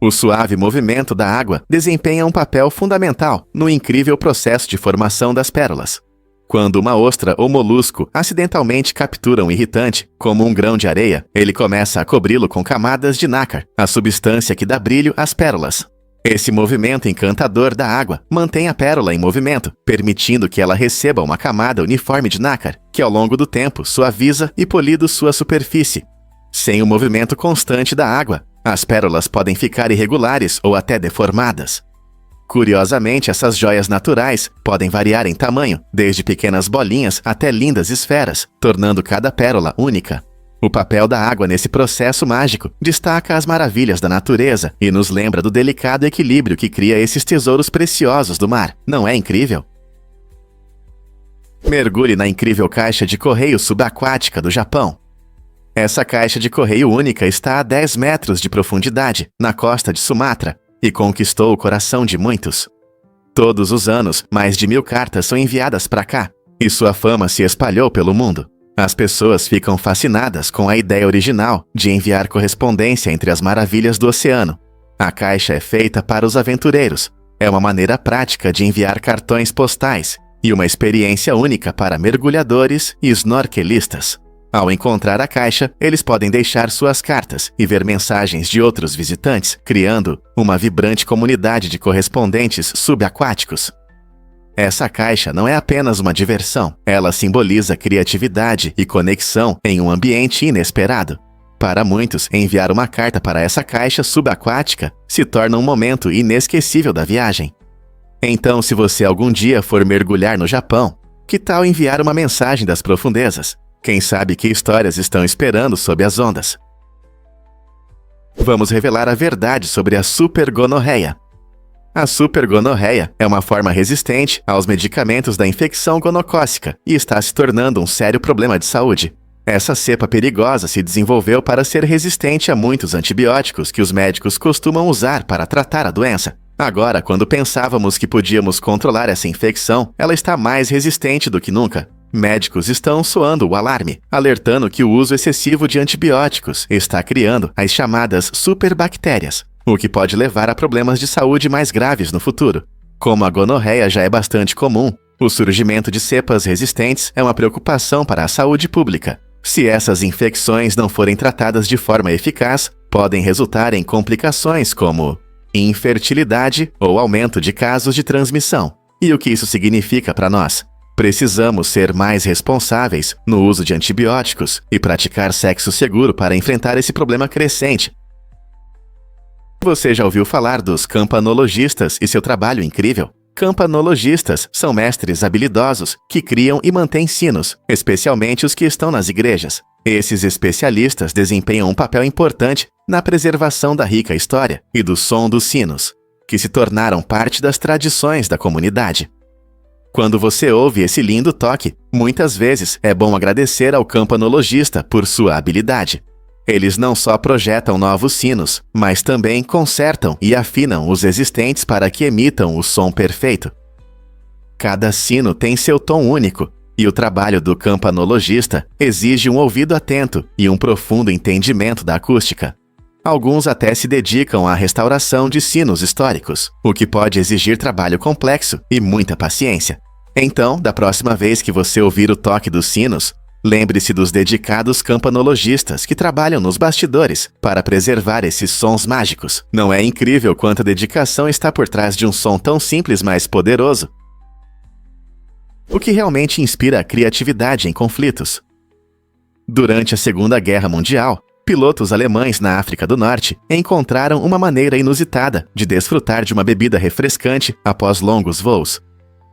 S1: O suave movimento da água desempenha um papel fundamental no incrível processo de formação das pérolas. Quando uma ostra ou molusco acidentalmente captura um irritante, como um grão de areia, ele começa a cobri-lo com camadas de nácar, a substância que dá brilho às pérolas. Esse movimento encantador da água mantém a pérola em movimento, permitindo que ela receba uma camada uniforme de nácar, que ao longo do tempo suaviza e polido sua superfície. Sem o movimento constante da água, as pérolas podem ficar irregulares ou até deformadas. Curiosamente, essas joias naturais podem variar em tamanho, desde pequenas bolinhas até lindas esferas, tornando cada pérola única. O papel da água nesse processo mágico destaca as maravilhas da natureza e nos lembra do delicado equilíbrio que cria esses tesouros preciosos do mar. Não é incrível? Mergulhe na incrível caixa de correio subaquática do Japão. Essa caixa de correio única está a 10 metros de profundidade, na costa de Sumatra, e conquistou o coração de muitos. Todos os anos, mais de 1000 cartas são enviadas para cá, e sua fama se espalhou pelo mundo. As pessoas ficam fascinadas com a ideia original de enviar correspondência entre as maravilhas do oceano. A caixa é feita para os aventureiros. É uma maneira prática de enviar cartões postais e uma experiência única para mergulhadores e snorkelistas. Ao encontrar a caixa, eles podem deixar suas cartas e ver mensagens de outros visitantes, criando uma vibrante comunidade de correspondentes subaquáticos. Essa caixa não é apenas uma diversão, ela simboliza criatividade e conexão em um ambiente inesperado. Para muitos, enviar uma carta para essa caixa subaquática se torna um momento inesquecível da viagem. Então, se você algum dia for mergulhar no Japão, que tal enviar uma mensagem das profundezas? Quem sabe que histórias estão esperando sob as ondas? Vamos revelar a verdade sobre a supergonorreia. A supergonorreia é uma forma resistente aos medicamentos da infecção gonocócica e está se tornando um sério problema de saúde. Essa cepa perigosa se desenvolveu para ser resistente a muitos antibióticos que os médicos costumam usar para tratar a doença. Agora, quando pensávamos que podíamos controlar essa infecção, ela está mais resistente do que nunca. Médicos estão soando o alarme, alertando que o uso excessivo de antibióticos está criando as chamadas superbactérias, o que pode levar a problemas de saúde mais graves no futuro. Como a gonorreia já é bastante comum, o surgimento de cepas resistentes é uma preocupação para a saúde pública. Se essas infecções não forem tratadas de forma eficaz, podem resultar em complicações como infertilidade ou aumento de casos de transmissão. E o que isso significa para nós? Precisamos ser mais responsáveis no uso de antibióticos e praticar sexo seguro para enfrentar esse problema crescente. Você já ouviu falar dos campanologistas e seu trabalho incrível? Campanologistas são mestres habilidosos que criam e mantêm sinos, especialmente os que estão nas igrejas. Esses especialistas desempenham um papel importante na preservação da rica história e do som dos sinos, que se tornaram parte das tradições da comunidade. Quando você ouve esse lindo toque, muitas vezes é bom agradecer ao campanologista por sua habilidade. Eles não só projetam novos sinos, mas também consertam e afinam os existentes para que emitam o som perfeito. Cada sino tem seu tom único, e o trabalho do campanologista exige um ouvido atento e um profundo entendimento da acústica. Alguns até se dedicam à restauração de sinos históricos, o que pode exigir trabalho complexo e muita paciência. Então, da próxima vez que você ouvir o toque dos sinos, lembre-se dos dedicados campanologistas que trabalham nos bastidores para preservar esses sons mágicos. Não é incrível quanta dedicação está por trás de um som tão simples, mas poderoso? O que realmente inspira a criatividade em conflitos? Durante a Segunda Guerra Mundial, pilotos alemães na África do Norte encontraram uma maneira inusitada de desfrutar de uma bebida refrescante após longos voos.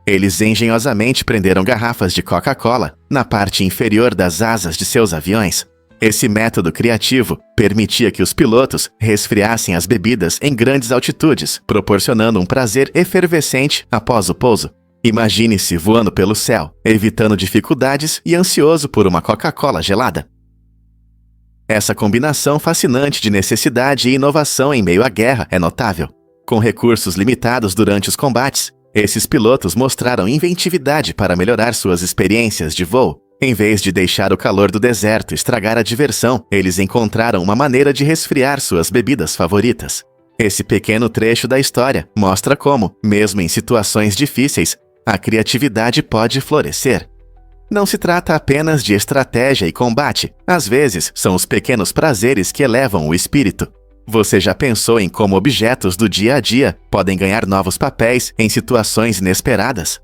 S1: Eles engenhosamente prenderam garrafas de Coca-Cola na parte inferior das asas de seus aviões. Esse método criativo permitia que os pilotos resfriassem as bebidas em grandes altitudes, proporcionando um prazer efervescente após o pouso. Imagine-se voando pelo céu, evitando dificuldades e ansioso por uma Coca-Cola gelada. Essa combinação fascinante de necessidade e inovação em meio à guerra é notável. Com recursos limitados durante os combates, esses pilotos mostraram inventividade para melhorar suas experiências de voo. Em vez de deixar o calor do deserto estragar a diversão, eles encontraram uma maneira de resfriar suas bebidas favoritas. Esse pequeno trecho da história mostra como, mesmo em situações difíceis, a criatividade pode florescer. Não se trata apenas de estratégia e combate. Às vezes, são os pequenos prazeres que elevam o espírito. Você já pensou em como objetos do dia a dia podem ganhar novos papéis em situações inesperadas?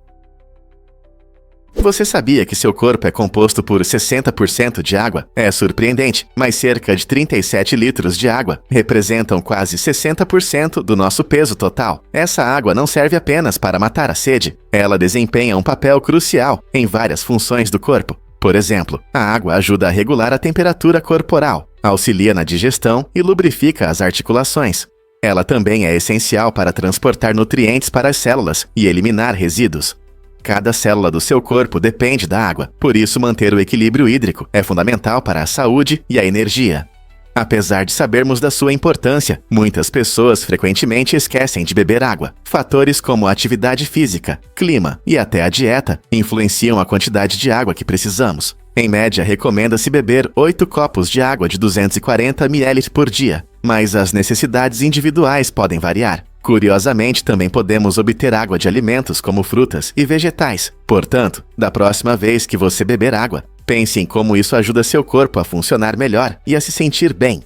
S1: Você sabia que seu corpo é composto por 60% de água? É surpreendente, mas cerca de 37 litros de água representam quase 60% do nosso peso total. Essa água não serve apenas para matar a sede. Ela desempenha um papel crucial em várias funções do corpo. Por exemplo, a água ajuda a regular a temperatura corporal, auxilia na digestão e lubrifica as articulações. Ela também é essencial para transportar nutrientes para as células e eliminar resíduos. Cada célula do seu corpo depende da água, por isso manter o equilíbrio hídrico é fundamental para a saúde e a energia. Apesar de sabermos da sua importância, muitas pessoas frequentemente esquecem de beber água. Fatores como a atividade física, clima e até a dieta influenciam a quantidade de água que precisamos. Em média, recomenda-se beber 8 copos de água de 240 ml por dia, mas as necessidades individuais podem variar. Curiosamente, também podemos obter água de alimentos como frutas e vegetais. Portanto, da próxima vez que você beber água, pense em como isso ajuda seu corpo a funcionar melhor e a se sentir bem.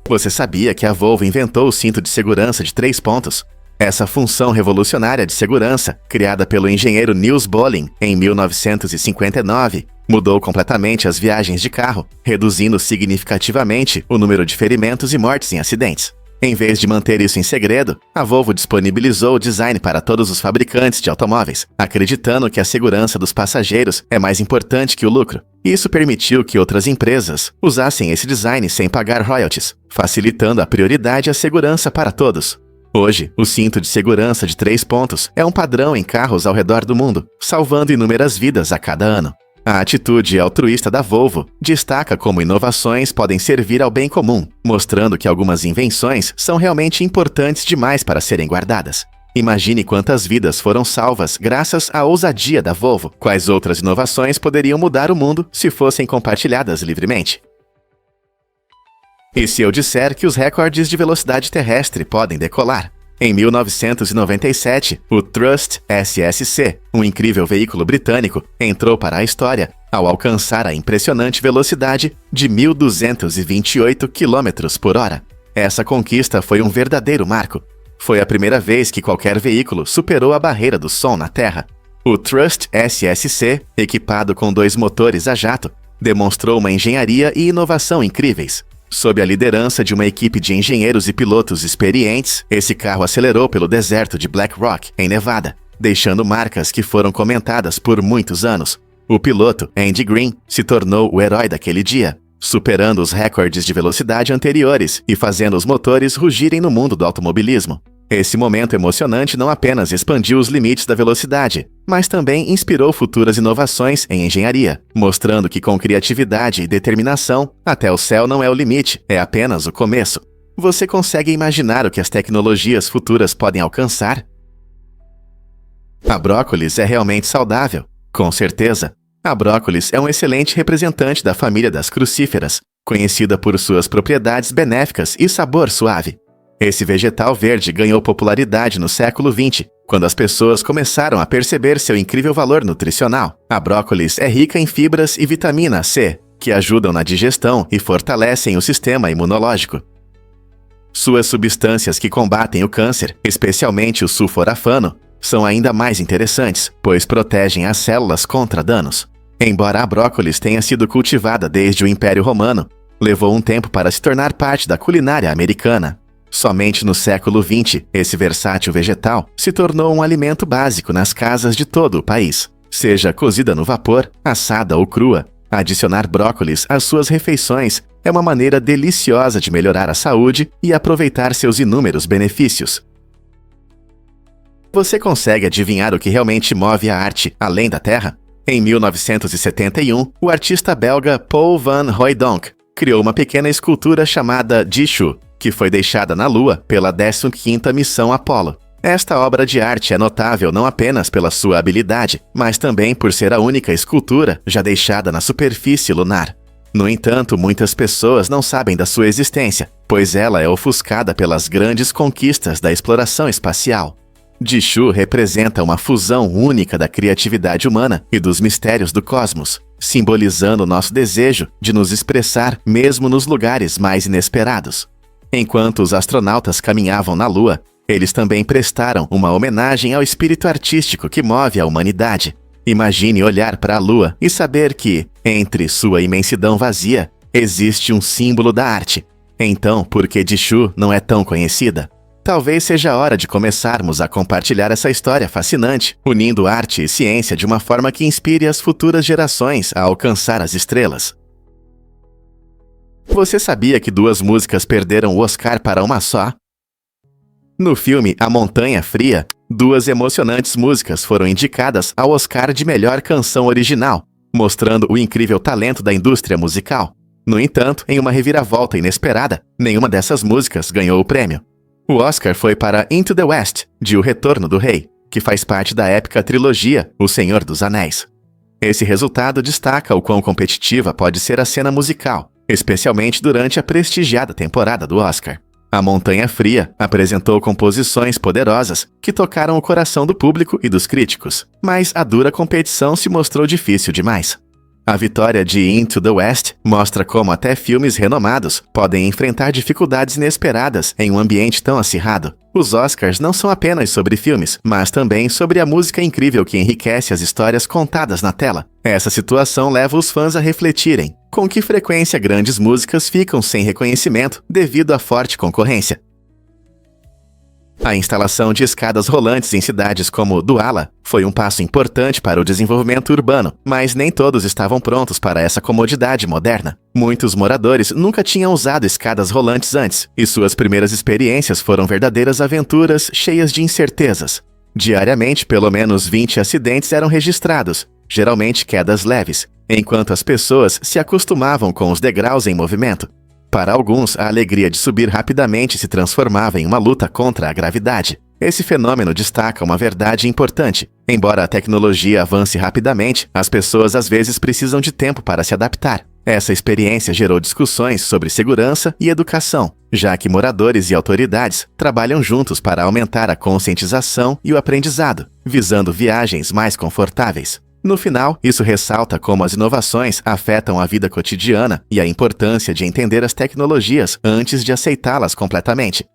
S1: Você sabia que a Volvo inventou o cinto de segurança de 3 pontos? Essa função revolucionária de segurança, criada pelo engenheiro Niels Bohlin em 1959, mudou completamente as viagens de carro, reduzindo significativamente o número de ferimentos e mortes em acidentes. Em vez de manter isso em segredo, a Volvo disponibilizou o design para todos os fabricantes de automóveis, acreditando que a segurança dos passageiros é mais importante que o lucro. Isso permitiu que outras empresas usassem esse design sem pagar royalties, facilitando a prioridade à segurança para todos. Hoje, o cinto de segurança de 3 pontos é um padrão em carros ao redor do mundo, salvando inúmeras vidas a cada ano. A atitude altruísta da Volvo destaca como inovações podem servir ao bem comum, mostrando que algumas invenções são realmente importantes demais para serem guardadas. Imagine quantas vidas foram salvas graças à ousadia da Volvo. Quais outras inovações poderiam mudar o mundo se fossem compartilhadas livremente? E se eu disser que os recordes de velocidade terrestre podem decolar? Em 1997, o Trust SSC, um incrível veículo britânico, entrou para a história ao alcançar a impressionante velocidade de 1.228 km por hora. Essa conquista foi um verdadeiro marco. Foi a primeira vez que qualquer veículo superou a barreira do som na Terra. O Trust SSC, equipado com 2 motores a jato, demonstrou uma engenharia e inovação incríveis. Sob a liderança de uma equipe de engenheiros e pilotos experientes, esse carro acelerou pelo deserto de Black Rock, em Nevada, deixando marcas que foram comentadas por muitos anos. O piloto, Andy Green, se tornou o herói daquele dia, superando os recordes de velocidade anteriores e fazendo os motores rugirem no mundo do automobilismo. Esse momento emocionante não apenas expandiu os limites da velocidade, mas também inspirou futuras inovações em engenharia, mostrando que com criatividade e determinação, até o céu não é o limite, é apenas o começo. Você consegue imaginar o que as tecnologias futuras podem alcançar? A brócolis é realmente saudável? Com certeza. A brócolis é um excelente representante da família das crucíferas, conhecida por suas propriedades benéficas e sabor suave. Esse vegetal verde ganhou popularidade no século XX, quando as pessoas começaram a perceber seu incrível valor nutricional. A brócolis é rica em fibras e vitamina C, que ajudam na digestão e fortalecem o sistema imunológico. Suas substâncias que combatem o câncer, especialmente o sulforafano, são ainda mais interessantes, pois protegem as células contra danos. Embora a brócolis tenha sido cultivada desde o Império Romano, levou um tempo para se tornar parte da culinária americana. Somente no século XX, esse versátil vegetal se tornou um alimento básico nas casas de todo o país. Seja cozida no vapor, assada ou crua, adicionar brócolis às suas refeições é uma maneira deliciosa de melhorar a saúde e aproveitar seus inúmeros benefícios. Você consegue adivinhar o que realmente move a arte além da Terra? Em 1971, o artista belga Paul van Hooijdonk criou uma pequena escultura chamada Jishu, que foi deixada na Lua pela 15ª missão Apollo. Esta obra de arte é notável não apenas pela sua habilidade, mas também por ser a única escultura já deixada na superfície lunar. No entanto, muitas pessoas não sabem da sua existência, pois ela é ofuscada pelas grandes conquistas da exploração espacial. Jishu representa uma fusão única da criatividade humana e dos mistérios do cosmos, simbolizando nosso desejo de nos expressar mesmo nos lugares mais inesperados. Enquanto os astronautas caminhavam na Lua, eles também prestaram uma homenagem ao espírito artístico que move a humanidade. Imagine olhar para a Lua e saber que, entre sua imensidão vazia, existe um símbolo da arte. Então, por que Jishu não é tão conhecida? Talvez seja a hora de começarmos a compartilhar essa história fascinante, unindo arte e ciência de uma forma que inspire as futuras gerações a alcançar as estrelas. Você sabia que 2 músicas perderam o Oscar para uma só? No filme A Montanha Fria, 2 emocionantes músicas foram indicadas ao Oscar de melhor canção original, mostrando o incrível talento da indústria musical. No entanto, em uma reviravolta inesperada, nenhuma dessas músicas ganhou o prêmio. O Oscar foi para Into the West, de O Retorno do Rei, que faz parte da épica trilogia O Senhor dos Anéis. Esse resultado destaca o quão competitiva pode ser a cena musical, especialmente durante a prestigiada temporada do Oscar. A Montanha Fria apresentou composições poderosas que tocaram o coração do público e dos críticos, mas a dura competição se mostrou difícil demais. A vitória de Into the West mostra como até filmes renomados podem enfrentar dificuldades inesperadas em um ambiente tão acirrado. Os Oscars não são apenas sobre filmes, mas também sobre a música incrível que enriquece as histórias contadas na tela. Essa situação leva os fãs a refletirem: com que frequência grandes músicas ficam sem reconhecimento devido à forte concorrência? A instalação de escadas rolantes em cidades como Douala foi um passo importante para o desenvolvimento urbano, mas nem todos estavam prontos para essa comodidade moderna. Muitos moradores nunca tinham usado escadas rolantes antes, e suas primeiras experiências foram verdadeiras aventuras cheias de incertezas. Diariamente, pelo menos 20 acidentes eram registrados, geralmente quedas leves, enquanto as pessoas se acostumavam com os degraus em movimento. Para alguns, a alegria de subir rapidamente se transformava em uma luta contra a gravidade. Esse fenômeno destaca uma verdade importante. Embora a tecnologia avance rapidamente, as pessoas às vezes precisam de tempo para se adaptar. Essa experiência gerou discussões sobre segurança e educação, já que moradores e autoridades trabalham juntos para aumentar a conscientização e o aprendizado, visando viagens mais confortáveis. No final, isso ressalta como as inovações afetam a vida cotidiana e a importância de entender as tecnologias antes de aceitá-las completamente.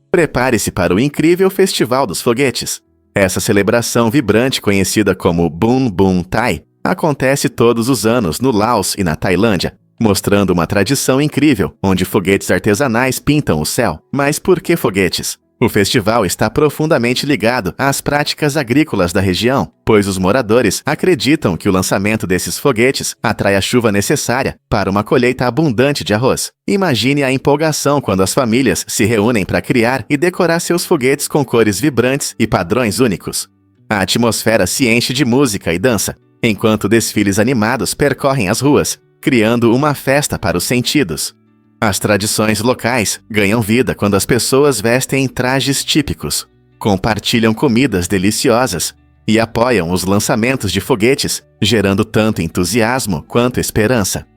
S1: Prepare-se para o incrível Festival dos Foguetes. Essa celebração vibrante, conhecida como Boom Boom Thai, acontece todos os anos no Laos e na Tailândia, mostrando uma tradição incrível, onde foguetes artesanais pintam o céu. Mas por que foguetes? O festival está profundamente ligado às práticas agrícolas da região, pois os moradores acreditam que o lançamento desses foguetes atrai a chuva necessária para uma colheita abundante de arroz. Imagine a empolgação quando as famílias se reúnem para criar e decorar seus foguetes com cores vibrantes e padrões únicos. A atmosfera se enche de música e dança, enquanto desfiles animados percorrem as ruas, criando uma festa para os sentidos. As tradições locais ganham vida quando as pessoas vestem trajes típicos, compartilham comidas deliciosas e apoiam os lançamentos de foguetes, gerando tanto entusiasmo quanto esperança.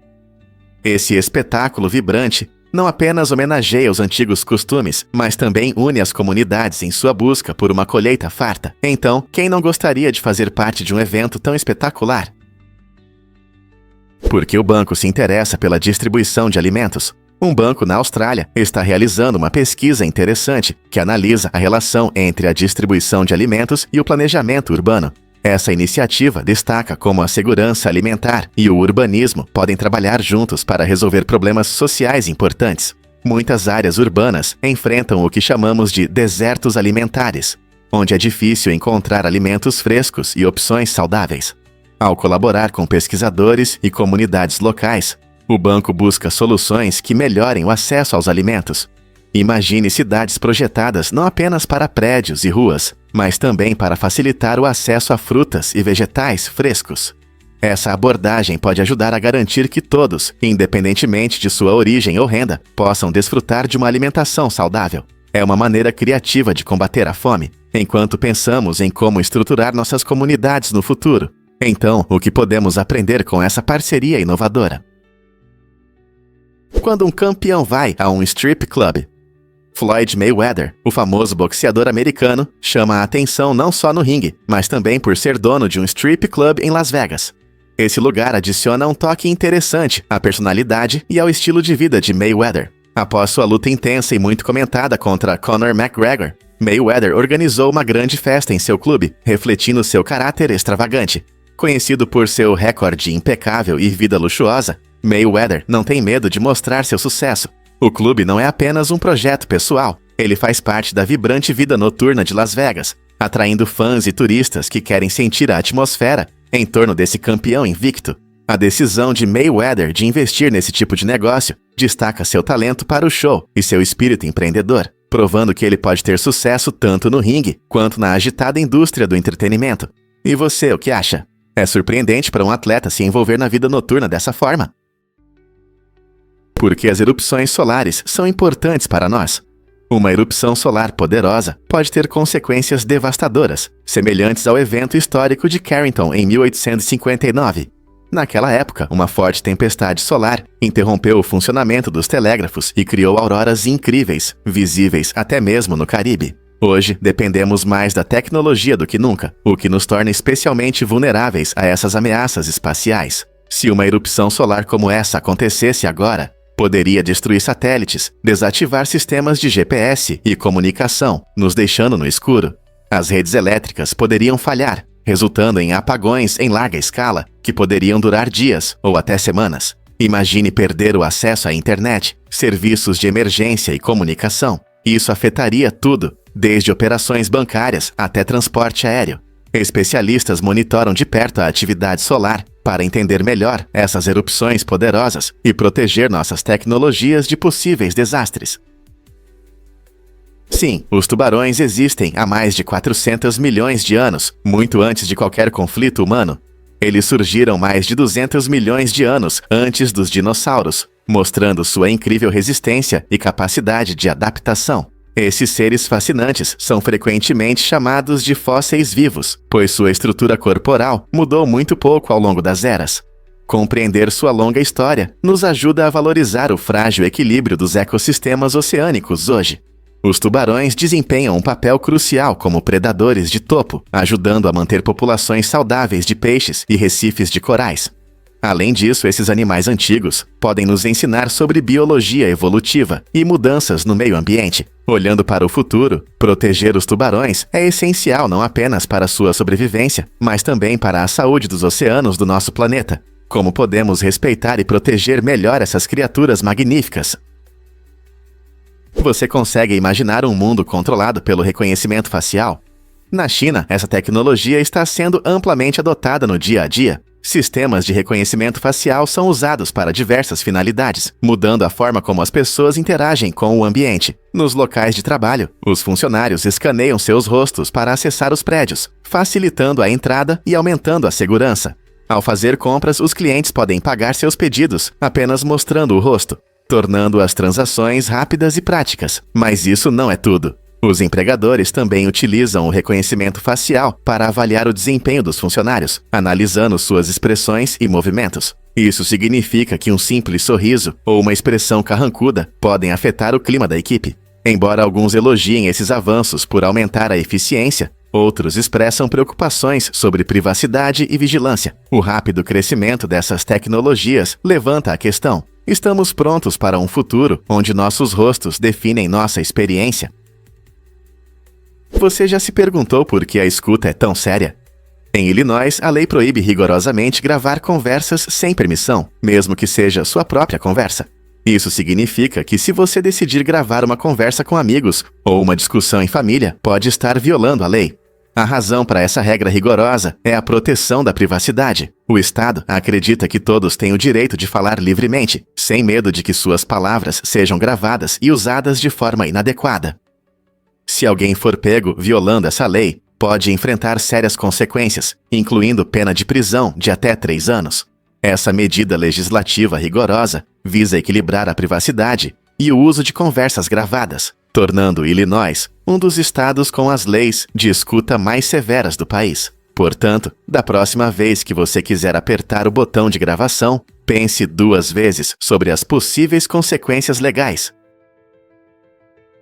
S1: Esse espetáculo vibrante não apenas homenageia os antigos costumes, mas também une as comunidades em sua busca por uma colheita farta. Então, quem não gostaria de fazer parte de um evento tão espetacular? Por que o banco se interessa pela distribuição de alimentos? Um banco na Austrália está realizando uma pesquisa interessante que analisa a relação entre a distribuição de alimentos e o planejamento urbano. Essa iniciativa destaca como a segurança alimentar e o urbanismo podem trabalhar juntos para resolver problemas sociais importantes. Muitas áreas urbanas enfrentam o que chamamos de desertos alimentares, onde é difícil encontrar alimentos frescos e opções saudáveis. Ao colaborar com pesquisadores e comunidades locais, o banco busca soluções que melhorem o acesso aos alimentos. Imagine cidades projetadas não apenas para prédios e ruas, mas também para facilitar o acesso a frutas e vegetais frescos. Essa abordagem pode ajudar a garantir que todos, independentemente de sua origem ou renda, possam desfrutar de uma alimentação saudável. É uma maneira criativa de combater a fome, enquanto pensamos em como estruturar nossas comunidades no futuro. Então, o que podemos aprender com essa parceria inovadora? Quando um campeão vai a um strip club. Floyd Mayweather, o famoso boxeador americano, chama a atenção não só no ringue, mas também por ser dono de um strip club em Las Vegas. Esse lugar adiciona um toque interessante à personalidade e ao estilo de vida de Mayweather. Após sua luta intensa e muito comentada contra Conor McGregor, Mayweather organizou uma grande festa em seu clube, refletindo seu caráter extravagante. Conhecido por seu recorde impecável e vida luxuosa, Mayweather não tem medo de mostrar seu sucesso. O clube não é apenas um projeto pessoal, ele faz parte da vibrante vida noturna de Las Vegas, atraindo fãs e turistas que querem sentir a atmosfera em torno desse campeão invicto. A decisão de Mayweather de investir nesse tipo de negócio destaca seu talento para o show e seu espírito empreendedor, provando que ele pode ter sucesso tanto no ringue quanto na agitada indústria do entretenimento. E você, o que acha? É surpreendente para um atleta se envolver na vida noturna dessa forma? Porque as erupções solares são importantes para nós. Uma erupção solar poderosa pode ter consequências devastadoras, semelhantes ao evento histórico de Carrington em 1859. Naquela época, uma forte tempestade solar interrompeu o funcionamento dos telégrafos e criou auroras incríveis, visíveis até mesmo no Caribe. Hoje, dependemos mais da tecnologia do que nunca, o que nos torna especialmente vulneráveis a essas ameaças espaciais. Se uma erupção solar como essa acontecesse agora, poderia destruir satélites, desativar sistemas de GPS e comunicação, nos deixando no escuro. As redes elétricas poderiam falhar, resultando em apagões em larga escala, que poderiam durar dias ou até semanas. Imagine perder o acesso à internet, serviços de emergência e comunicação. Isso afetaria tudo, desde operações bancárias até transporte aéreo. Especialistas monitoram de perto a atividade solar para entender melhor essas erupções poderosas e proteger nossas tecnologias de possíveis desastres. Sim, os tubarões existem há mais de 400 milhões de anos, muito antes de qualquer conflito humano. Eles surgiram mais de 200 milhões de anos antes dos dinossauros, mostrando sua incrível resistência e capacidade de adaptação. Esses seres fascinantes são frequentemente chamados de fósseis vivos, pois sua estrutura corporal mudou muito pouco ao longo das eras. Compreender sua longa história nos ajuda a valorizar o frágil equilíbrio dos ecossistemas oceânicos hoje. Os tubarões desempenham um papel crucial como predadores de topo, ajudando a manter populações saudáveis de peixes e recifes de corais. Além disso, esses animais antigos podem nos ensinar sobre biologia evolutiva e mudanças no meio ambiente. Olhando para o futuro, proteger os tubarões é essencial não apenas para sua sobrevivência, mas também para a saúde dos oceanos do nosso planeta. Como podemos respeitar e proteger melhor essas criaturas magníficas? Você consegue imaginar um mundo controlado pelo reconhecimento facial? Na China, essa tecnologia está sendo amplamente adotada no dia a dia. Sistemas de reconhecimento facial são usados para diversas finalidades, mudando a forma como as pessoas interagem com o ambiente. Nos locais de trabalho, os funcionários escaneiam seus rostos para acessar os prédios, facilitando a entrada e aumentando a segurança. Ao fazer compras, os clientes podem pagar seus pedidos apenas mostrando o rosto, tornando as transações rápidas e práticas. Mas isso não é tudo. Os empregadores também utilizam o reconhecimento facial para avaliar o desempenho dos funcionários, analisando suas expressões e movimentos. Isso significa que um simples sorriso ou uma expressão carrancuda podem afetar o clima da equipe. Embora alguns elogiem esses avanços por aumentar a eficiência, outros expressam preocupações sobre privacidade e vigilância. O rápido crescimento dessas tecnologias levanta a questão: estamos prontos para um futuro onde nossos rostos definem nossa experiência? Você já se perguntou por que a escuta é tão séria? Em Illinois, a lei proíbe rigorosamente gravar conversas sem permissão, mesmo que seja sua própria conversa. Isso significa que se você decidir gravar uma conversa com amigos ou uma discussão em família, pode estar violando a lei. A razão para essa regra rigorosa é a proteção da privacidade. O Estado acredita que todos têm o direito de falar livremente, sem medo de que suas palavras sejam gravadas e usadas de forma inadequada. Se alguém for pego violando essa lei, pode enfrentar sérias consequências, incluindo pena de prisão de até 3 anos. Essa medida legislativa rigorosa visa equilibrar a privacidade e o uso de conversas gravadas, tornando Illinois um dos estados com as leis de escuta mais severas do país. Portanto, da próxima vez que você quiser apertar o botão de gravação, pense 2 vezes sobre as possíveis consequências legais.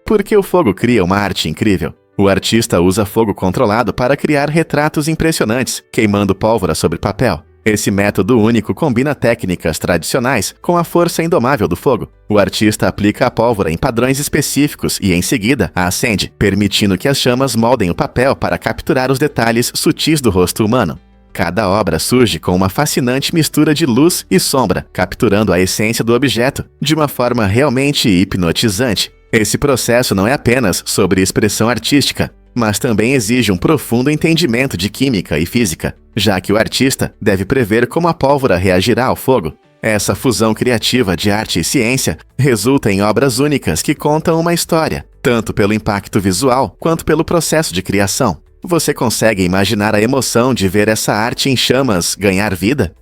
S1: Por que o fogo cria uma arte incrível? O artista usa fogo controlado para criar retratos impressionantes, queimando pólvora sobre papel. Esse método único combina técnicas tradicionais com a força indomável do fogo. O artista aplica a pólvora em padrões específicos e, em seguida, a acende, permitindo que as chamas moldem o papel para capturar os detalhes sutis do rosto humano. Cada obra surge com uma fascinante mistura de luz e sombra, capturando a essência do objeto de uma forma realmente hipnotizante. Esse processo não é apenas sobre expressão artística, mas também exige um profundo entendimento de química e física, já que o artista deve prever como a pólvora reagirá ao fogo. Essa fusão criativa de arte e ciência resulta em obras únicas que contam uma história, tanto pelo impacto visual quanto pelo processo de criação. Você consegue imaginar a emoção de ver essa arte em chamas ganhar vida?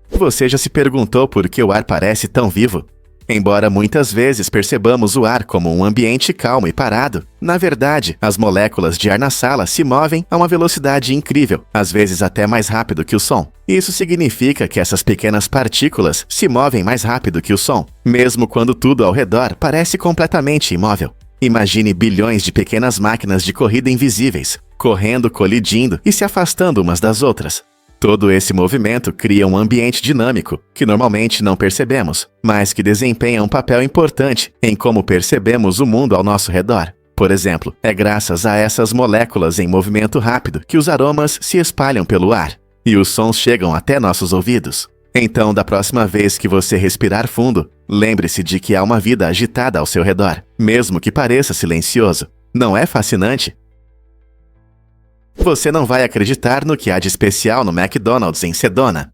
S1: Você já se perguntou por que o ar parece tão vivo? Embora muitas vezes percebamos o ar como um ambiente calmo e parado, na verdade, as moléculas de ar na sala se movem a uma velocidade incrível, às vezes até mais rápido que o som. Isso significa que essas pequenas partículas se movem mais rápido que o som, mesmo quando tudo ao redor parece completamente imóvel. Imagine bilhões de pequenas máquinas de corrida invisíveis, correndo, colidindo e se afastando umas das outras. Todo esse movimento cria um ambiente dinâmico, que normalmente não percebemos, mas que desempenha um papel importante em como percebemos o mundo ao nosso redor. Por exemplo, é graças a essas moléculas em movimento rápido que os aromas se espalham pelo ar, e os sons chegam até nossos ouvidos. Então, da próxima vez que você respirar fundo, lembre-se de que há uma vida agitada ao seu redor, mesmo que pareça silencioso. Não é fascinante? Você não vai acreditar no que há de especial no McDonald's em Sedona.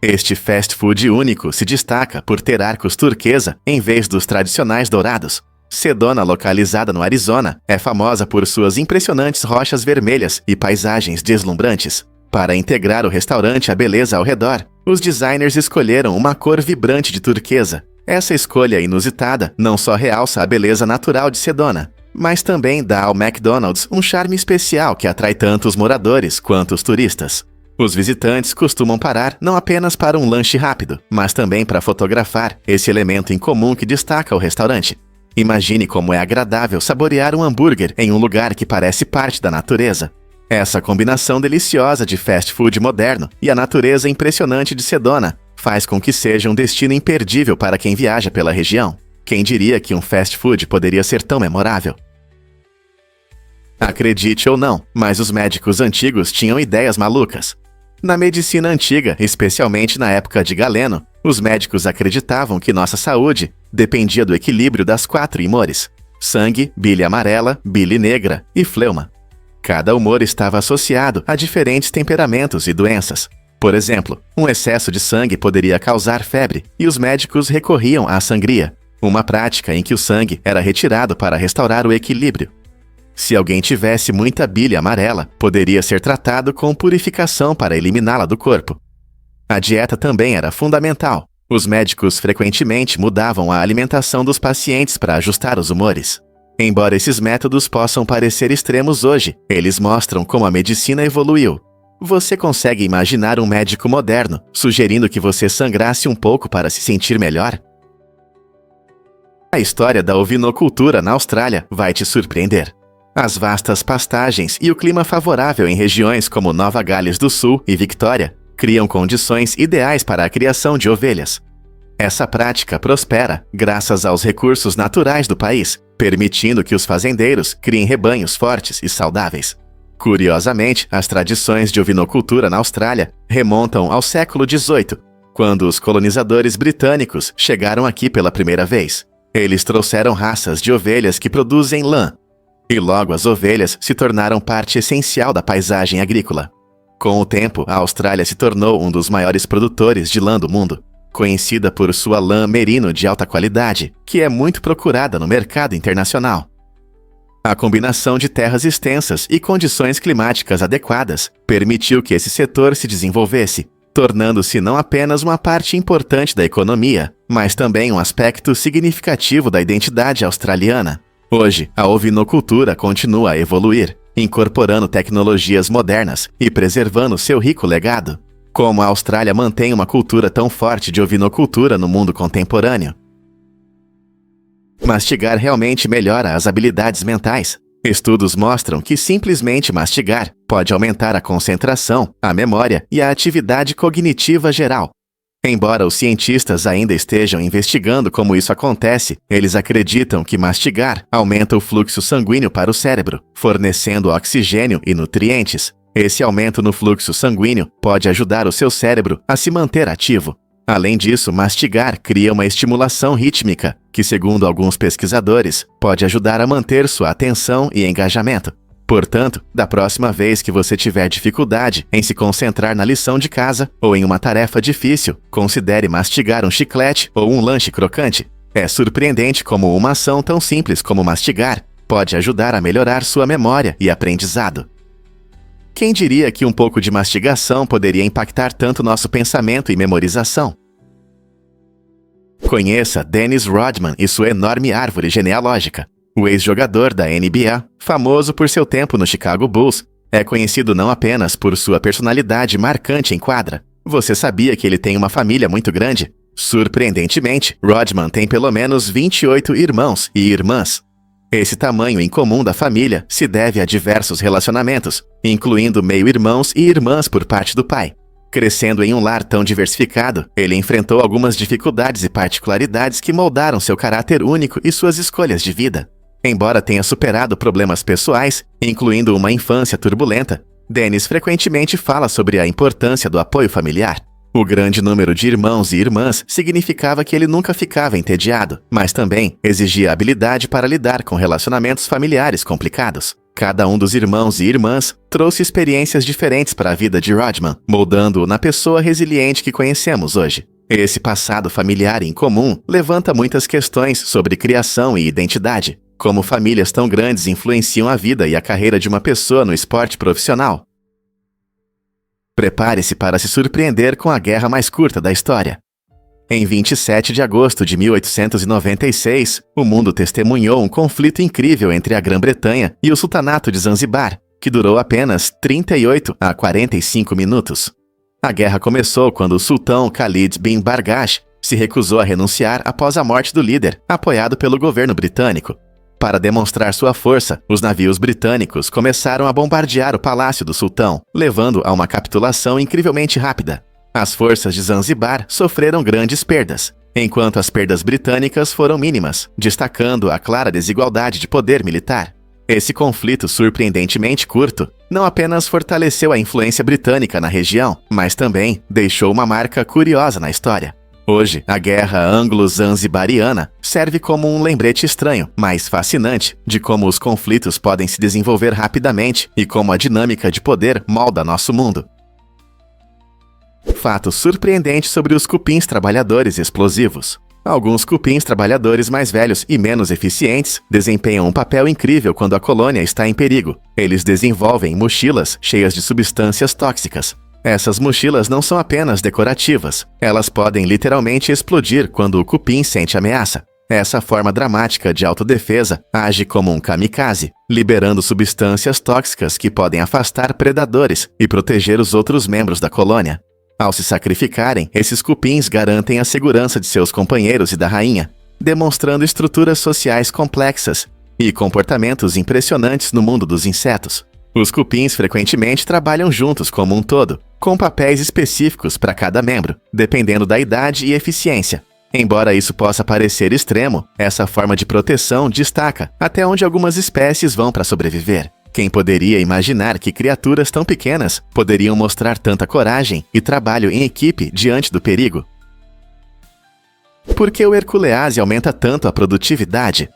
S1: Este fast food único se destaca por ter arcos turquesa em vez dos tradicionais dourados. Sedona, localizada no Arizona, é famosa por suas impressionantes rochas vermelhas e paisagens deslumbrantes. Para integrar o restaurante à beleza ao redor, os designers escolheram uma cor vibrante de turquesa. Essa escolha inusitada não só realça a beleza natural de Sedona, mas também dá ao McDonald's um charme especial que atrai tanto os moradores quanto os turistas. Os visitantes costumam parar não apenas para um lanche rápido, mas também para fotografar esse elemento em comum que destaca o restaurante. Imagine como é agradável saborear um hambúrguer em um lugar que parece parte da natureza. Essa combinação deliciosa de fast food moderno e a natureza impressionante de Sedona faz com que seja um destino imperdível para quem viaja pela região. Quem diria que um fast food poderia ser tão memorável? Acredite ou não, mas os médicos antigos tinham ideias malucas. Na medicina antiga, especialmente na época de Galeno, os médicos acreditavam que nossa saúde dependia do equilíbrio das 4 humores: sangue, bile amarela, bile negra e fleuma. Cada humor estava associado a diferentes temperamentos e doenças. Por exemplo, um excesso de sangue poderia causar febre, e os médicos recorriam à sangria, uma prática em que o sangue era retirado para restaurar o equilíbrio. Se alguém tivesse muita bile amarela, poderia ser tratado com purificação para eliminá-la do corpo. A dieta também era fundamental. Os médicos frequentemente mudavam a alimentação dos pacientes para ajustar os humores. Embora esses métodos possam parecer extremos hoje, eles mostram como a medicina evoluiu. Você consegue imaginar um médico moderno sugerindo que você sangrasse um pouco para se sentir melhor? A história da ovinocultura na Austrália vai te surpreender. As vastas pastagens e o clima favorável em regiões como Nova Gales do Sul e Victoria criam condições ideais para a criação de ovelhas. Essa prática prospera graças aos recursos naturais do país, permitindo que os fazendeiros criem rebanhos fortes e saudáveis. Curiosamente, as tradições de ovinocultura na Austrália remontam ao século XVIII, quando os colonizadores britânicos chegaram aqui pela primeira vez. Eles trouxeram raças de ovelhas que produzem lã, e logo as ovelhas se tornaram parte essencial da paisagem agrícola. Com o tempo, a Austrália se tornou um dos maiores produtores de lã do mundo, conhecida por sua lã merino de alta qualidade, que é muito procurada no mercado internacional. A combinação de terras extensas e condições climáticas adequadas permitiu que esse setor se desenvolvesse, tornando-se não apenas uma parte importante da economia, mas também um aspecto significativo da identidade australiana. Hoje, a ovinocultura continua a evoluir, incorporando tecnologias modernas e preservando seu rico legado. Como a Austrália mantém uma cultura tão forte de ovinocultura no mundo contemporâneo? Mastigar realmente melhora as habilidades mentais. Estudos mostram que simplesmente mastigar pode aumentar a concentração, a memória e a atividade cognitiva geral. Embora os cientistas ainda estejam investigando como isso acontece, eles acreditam que mastigar aumenta o fluxo sanguíneo para o cérebro, fornecendo oxigênio e nutrientes. Esse aumento no fluxo sanguíneo pode ajudar o seu cérebro a se manter ativo. Além disso, mastigar cria uma estimulação rítmica, que, segundo alguns pesquisadores, pode ajudar a manter sua atenção e engajamento. Portanto, da próxima vez que você tiver dificuldade em se concentrar na lição de casa ou em uma tarefa difícil, considere mastigar um chiclete ou um lanche crocante. É surpreendente como uma ação tão simples como mastigar pode ajudar a melhorar sua memória e aprendizado. Quem diria que um pouco de mastigação poderia impactar tanto nosso pensamento e memorização? Conheça Dennis Rodman e sua enorme árvore genealógica. O ex-jogador da NBA, famoso por seu tempo no Chicago Bulls, é conhecido não apenas por sua personalidade marcante em quadra. Você sabia que ele tem uma família muito grande? Surpreendentemente, Rodman tem pelo menos 28 irmãos e irmãs. Esse tamanho incomum da família se deve a diversos relacionamentos, incluindo meio-irmãos e irmãs por parte do pai. Crescendo em um lar tão diversificado, ele enfrentou algumas dificuldades e particularidades que moldaram seu caráter único e suas escolhas de vida. Embora tenha superado problemas pessoais, incluindo uma infância turbulenta, Dennis frequentemente fala sobre a importância do apoio familiar. O grande número de irmãos e irmãs significava que ele nunca ficava entediado, mas também exigia habilidade para lidar com relacionamentos familiares complicados. Cada um dos irmãos e irmãs trouxe experiências diferentes para a vida de Rodman, moldando-o na pessoa resiliente que conhecemos hoje. Esse passado familiar em comum levanta muitas questões sobre criação e identidade. Como famílias tão grandes influenciam a vida e a carreira de uma pessoa no esporte profissional? Prepare-se para se surpreender com a guerra mais curta da história. Em 27 de agosto de 1896, o mundo testemunhou um conflito incrível entre a Grã-Bretanha e o Sultanato de Zanzibar, que durou apenas 38 a 45 minutos. A guerra começou quando o sultão Khalid bin Bargash se recusou a renunciar após a morte do líder, apoiado pelo governo britânico. Para demonstrar sua força, os navios britânicos começaram a bombardear o palácio do sultão, levando a uma capitulação incrivelmente rápida. As forças de Zanzibar sofreram grandes perdas, enquanto as perdas britânicas foram mínimas, destacando a clara desigualdade de poder militar. Esse conflito surpreendentemente curto não apenas fortaleceu a influência britânica na região, mas também deixou uma marca curiosa na história. Hoje, a guerra anglo-zanzibariana serve como um lembrete estranho, mas fascinante, de como os conflitos podem se desenvolver rapidamente e como a dinâmica de poder molda nosso mundo. Fato surpreendente sobre os cupins trabalhadores explosivos. Alguns cupins trabalhadores mais velhos e menos eficientes desempenham um papel incrível quando a colônia está em perigo. Eles desenvolvem mochilas cheias de substâncias tóxicas. Essas mochilas não são apenas decorativas, elas podem literalmente explodir quando o cupim sente ameaça. Essa forma dramática de autodefesa age como um kamikaze, liberando substâncias tóxicas que podem afastar predadores e proteger os outros membros da colônia. Ao se sacrificarem, esses cupins garantem a segurança de seus companheiros e da rainha, demonstrando estruturas sociais complexas e comportamentos impressionantes no mundo dos insetos. Os cupins frequentemente trabalham juntos como um todo, com papéis específicos para cada membro, dependendo da idade e eficiência. Embora isso possa parecer extremo, essa forma de proteção destaca até onde algumas espécies vão para sobreviver. Quem poderia imaginar que criaturas tão pequenas poderiam mostrar tanta coragem e trabalho em equipe diante do perigo? Por que o Herculease aumenta tanto a produtividade?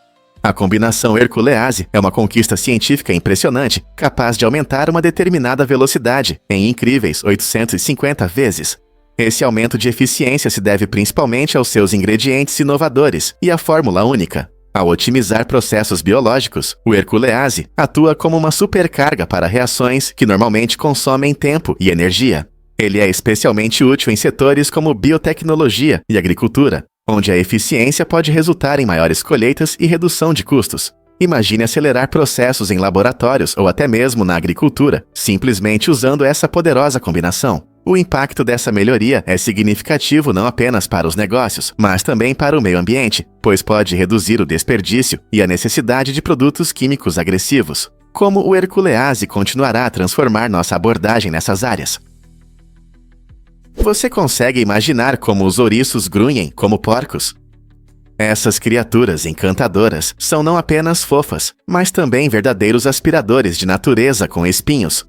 S1: A combinação Herculease é uma conquista científica impressionante, capaz de aumentar uma determinada velocidade em incríveis 850 vezes. Esse aumento de eficiência se deve principalmente aos seus ingredientes inovadores e à fórmula única. Ao otimizar processos biológicos, o Herculease atua como uma supercarga para reações que normalmente consomem tempo e energia. Ele é especialmente útil em setores como biotecnologia e agricultura, onde a eficiência pode resultar em maiores colheitas e redução de custos. Imagine acelerar processos em laboratórios ou até mesmo na agricultura, simplesmente usando essa poderosa combinação. O impacto dessa melhoria é significativo não apenas para os negócios, mas também para o meio ambiente, pois pode reduzir o desperdício e a necessidade de produtos químicos agressivos. Como o Herculease continuará a transformar nossa abordagem nessas áreas? Você consegue imaginar como os ouriços grunhem como porcos? Essas criaturas encantadoras são não apenas fofas, mas também verdadeiros aspiradores de natureza com espinhos.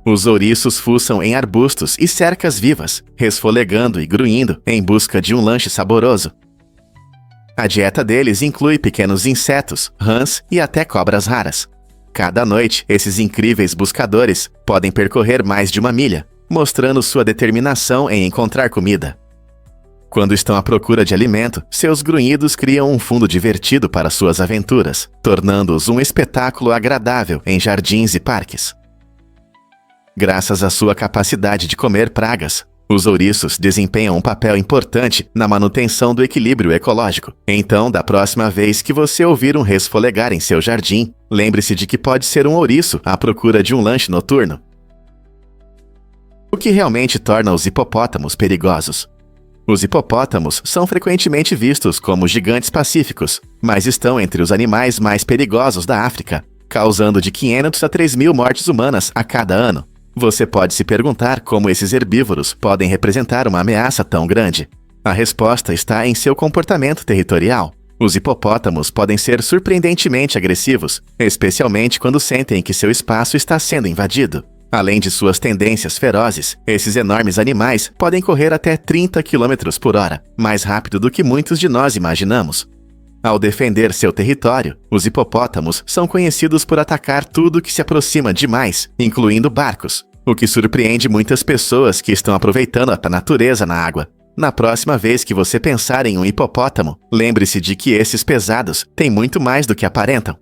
S1: Os ouriços fuçam em arbustos e cercas vivas, resfolegando e grunhindo em busca de um lanche saboroso. A dieta deles inclui pequenos insetos, rãs e até cobras raras. Cada noite, esses incríveis buscadores podem percorrer mais de 1 milha, mostrando sua determinação em encontrar comida. Quando estão à procura de alimento, seus grunhidos criam um fundo divertido para suas aventuras, tornando-os um espetáculo agradável em jardins e parques. Graças à sua capacidade de comer pragas, os ouriços desempenham um papel importante na manutenção do equilíbrio ecológico. Então, da próxima vez que você ouvir um resfolegar em seu jardim, lembre-se de que pode ser um ouriço à procura de um lanche noturno. O que realmente torna os hipopótamos perigosos? Os hipopótamos são frequentemente vistos como gigantes pacíficos, mas estão entre os animais mais perigosos da África, causando de 500 a 3.000 mortes humanas a cada ano. Você pode se perguntar como esses herbívoros podem representar uma ameaça tão grande. A resposta está em seu comportamento territorial. Os hipopótamos podem ser surpreendentemente agressivos, especialmente quando sentem que seu espaço está sendo invadido. Além de suas tendências ferozes, esses enormes animais podem correr até 30 km por hora, mais rápido do que muitos de nós imaginamos. Ao defender seu território, os hipopótamos são conhecidos por atacar tudo que se aproxima demais, incluindo barcos, o que surpreende muitas pessoas que estão aproveitando a natureza na água. Na próxima vez que você pensar em um hipopótamo, lembre-se de que esses pesados têm muito mais do que aparentam.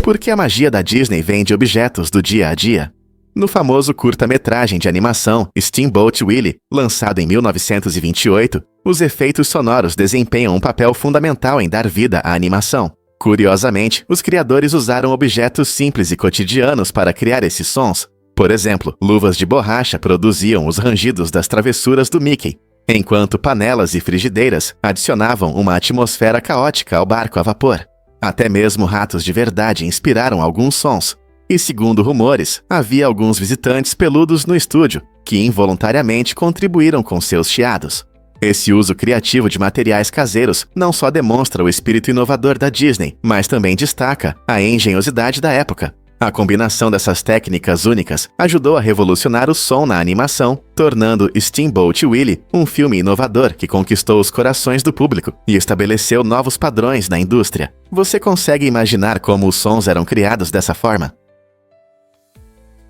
S1: Por que a magia da Disney vem de objetos do dia a dia? No famoso curta-metragem de animação Steamboat Willie, lançado em 1928, os efeitos sonoros desempenham um papel fundamental em dar vida à animação. Curiosamente, os criadores usaram objetos simples e cotidianos para criar esses sons. Por exemplo, luvas de borracha produziam os rangidos das travessuras do Mickey, enquanto panelas e frigideiras adicionavam uma atmosfera caótica ao barco a vapor. Até mesmo ratos de verdade inspiraram alguns sons. E segundo rumores, havia alguns visitantes peludos no estúdio que involuntariamente contribuíram com seus chiados. Esse uso criativo de materiais caseiros não só demonstra o espírito inovador da Disney, mas também destaca a engenhosidade da época. A combinação dessas técnicas únicas ajudou a revolucionar o som na animação, tornando Steamboat Willie um filme inovador que conquistou os corações do público e estabeleceu novos padrões na indústria. Você consegue imaginar como os sons eram criados dessa forma?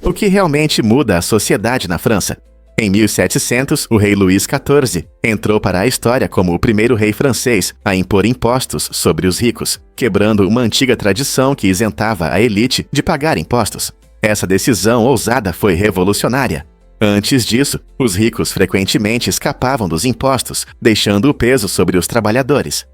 S1: O que realmente muda a sociedade na França? Em 1700, o rei Luís XIV entrou para a história como o primeiro rei francês a impor impostos sobre os ricos, quebrando uma antiga tradição que isentava a elite de pagar impostos. Essa decisão ousada foi revolucionária. Antes disso, os ricos frequentemente escapavam dos impostos, deixando o peso sobre os trabalhadores.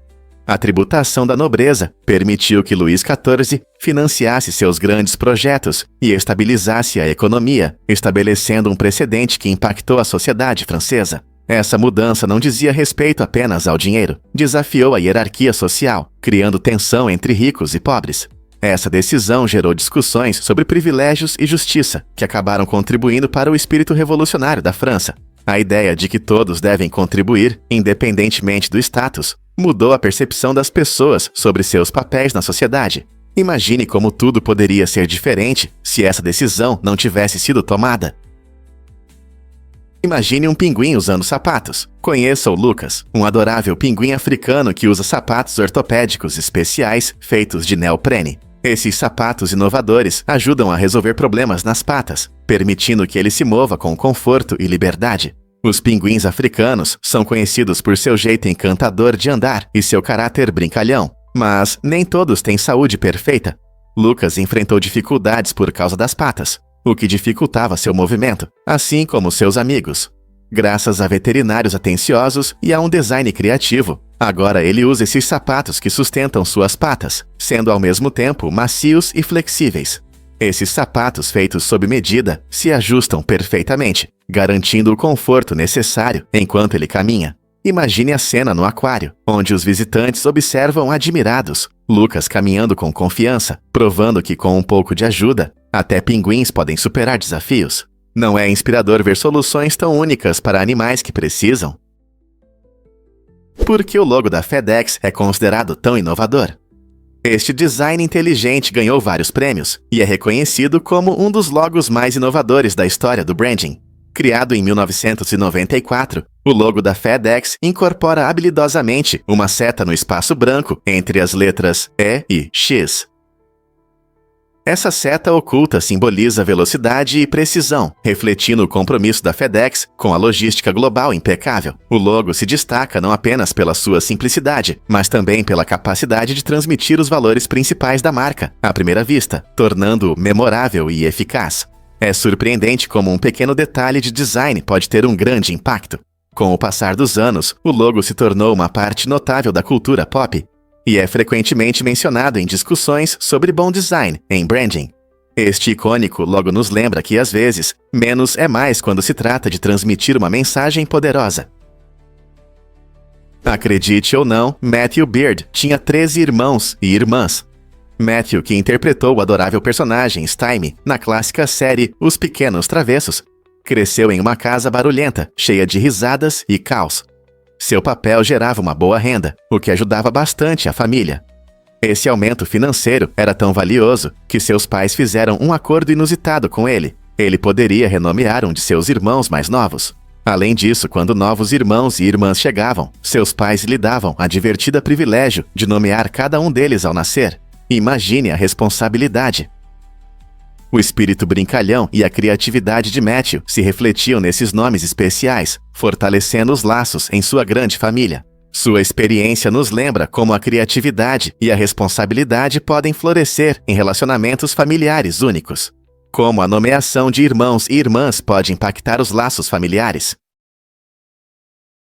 S1: A tributação da nobreza permitiu que Luís XIV financiasse seus grandes projetos e estabilizasse a economia, estabelecendo um precedente que impactou a sociedade francesa. Essa mudança não dizia respeito apenas ao dinheiro, desafiou a hierarquia social, criando tensão entre ricos e pobres. Essa decisão gerou discussões sobre privilégios e justiça, que acabaram contribuindo para o espírito revolucionário da França. A ideia de que todos devem contribuir, independentemente do status, mudou a percepção das pessoas sobre seus papéis na sociedade. Imagine como tudo poderia ser diferente se essa decisão não tivesse sido tomada. Imagine um pinguim usando sapatos. Conheça o Lucas, um adorável pinguim africano que usa sapatos ortopédicos especiais feitos de neoprene. Esses sapatos inovadores ajudam a resolver problemas nas patas, permitindo que ele se mova com conforto e liberdade. Os pinguins africanos são conhecidos por seu jeito encantador de andar e seu caráter brincalhão, mas nem todos têm saúde perfeita. Lucas enfrentou dificuldades por causa das patas, o que dificultava seu movimento, assim como seus amigos. Graças a veterinários atenciosos e a um design criativo, agora ele usa esses sapatos que sustentam suas patas, sendo ao mesmo tempo macios e flexíveis. Esses sapatos feitos sob medida se ajustam perfeitamente, garantindo o conforto necessário enquanto ele caminha. Imagine a cena no aquário, onde os visitantes observam admirados, Lucas caminhando com confiança, provando que com um pouco de ajuda, até pinguins podem superar desafios. Não é inspirador ver soluções tão únicas para animais que precisam? Por que o logo da FedEx é considerado tão inovador? Este design inteligente ganhou vários prêmios e é reconhecido como um dos logos mais inovadores da história do branding. Criado em 1994, o logo da FedEx incorpora habilidosamente uma seta no espaço branco entre as letras E e X. Essa seta oculta simboliza velocidade e precisão, refletindo o compromisso da FedEx com a logística global impecável. O logo se destaca não apenas pela sua simplicidade, mas também pela capacidade de transmitir os valores principais da marca, à primeira vista, tornando-o memorável e eficaz. É surpreendente como um pequeno detalhe de design pode ter um grande impacto. Com o passar dos anos, o logo se tornou uma parte notável da cultura pop, e é frequentemente mencionado em discussões sobre bom design em branding. Este icônico logo nos lembra que, às vezes, menos é mais quando se trata de transmitir uma mensagem poderosa. Acredite ou não, Matthew Beard tinha 13 irmãos e irmãs. Matthew, que interpretou o adorável personagem Stymie na clássica série Os Pequenos Travessos, cresceu em uma casa barulhenta, cheia de risadas e caos. Seu papel gerava uma boa renda, o que ajudava bastante a família. Esse aumento financeiro era tão valioso que seus pais fizeram um acordo inusitado com ele. Ele poderia renomear um de seus irmãos mais novos. Além disso, quando novos irmãos e irmãs chegavam, seus pais lhe davam a divertida privilégio de nomear cada um deles ao nascer. Imagine a responsabilidade. O espírito brincalhão e a criatividade de Matthew se refletiam nesses nomes especiais, fortalecendo os laços em sua grande família. Sua experiência nos lembra como a criatividade e a responsabilidade podem florescer em relacionamentos familiares únicos. Como a nomeação de irmãos e irmãs pode impactar os laços familiares.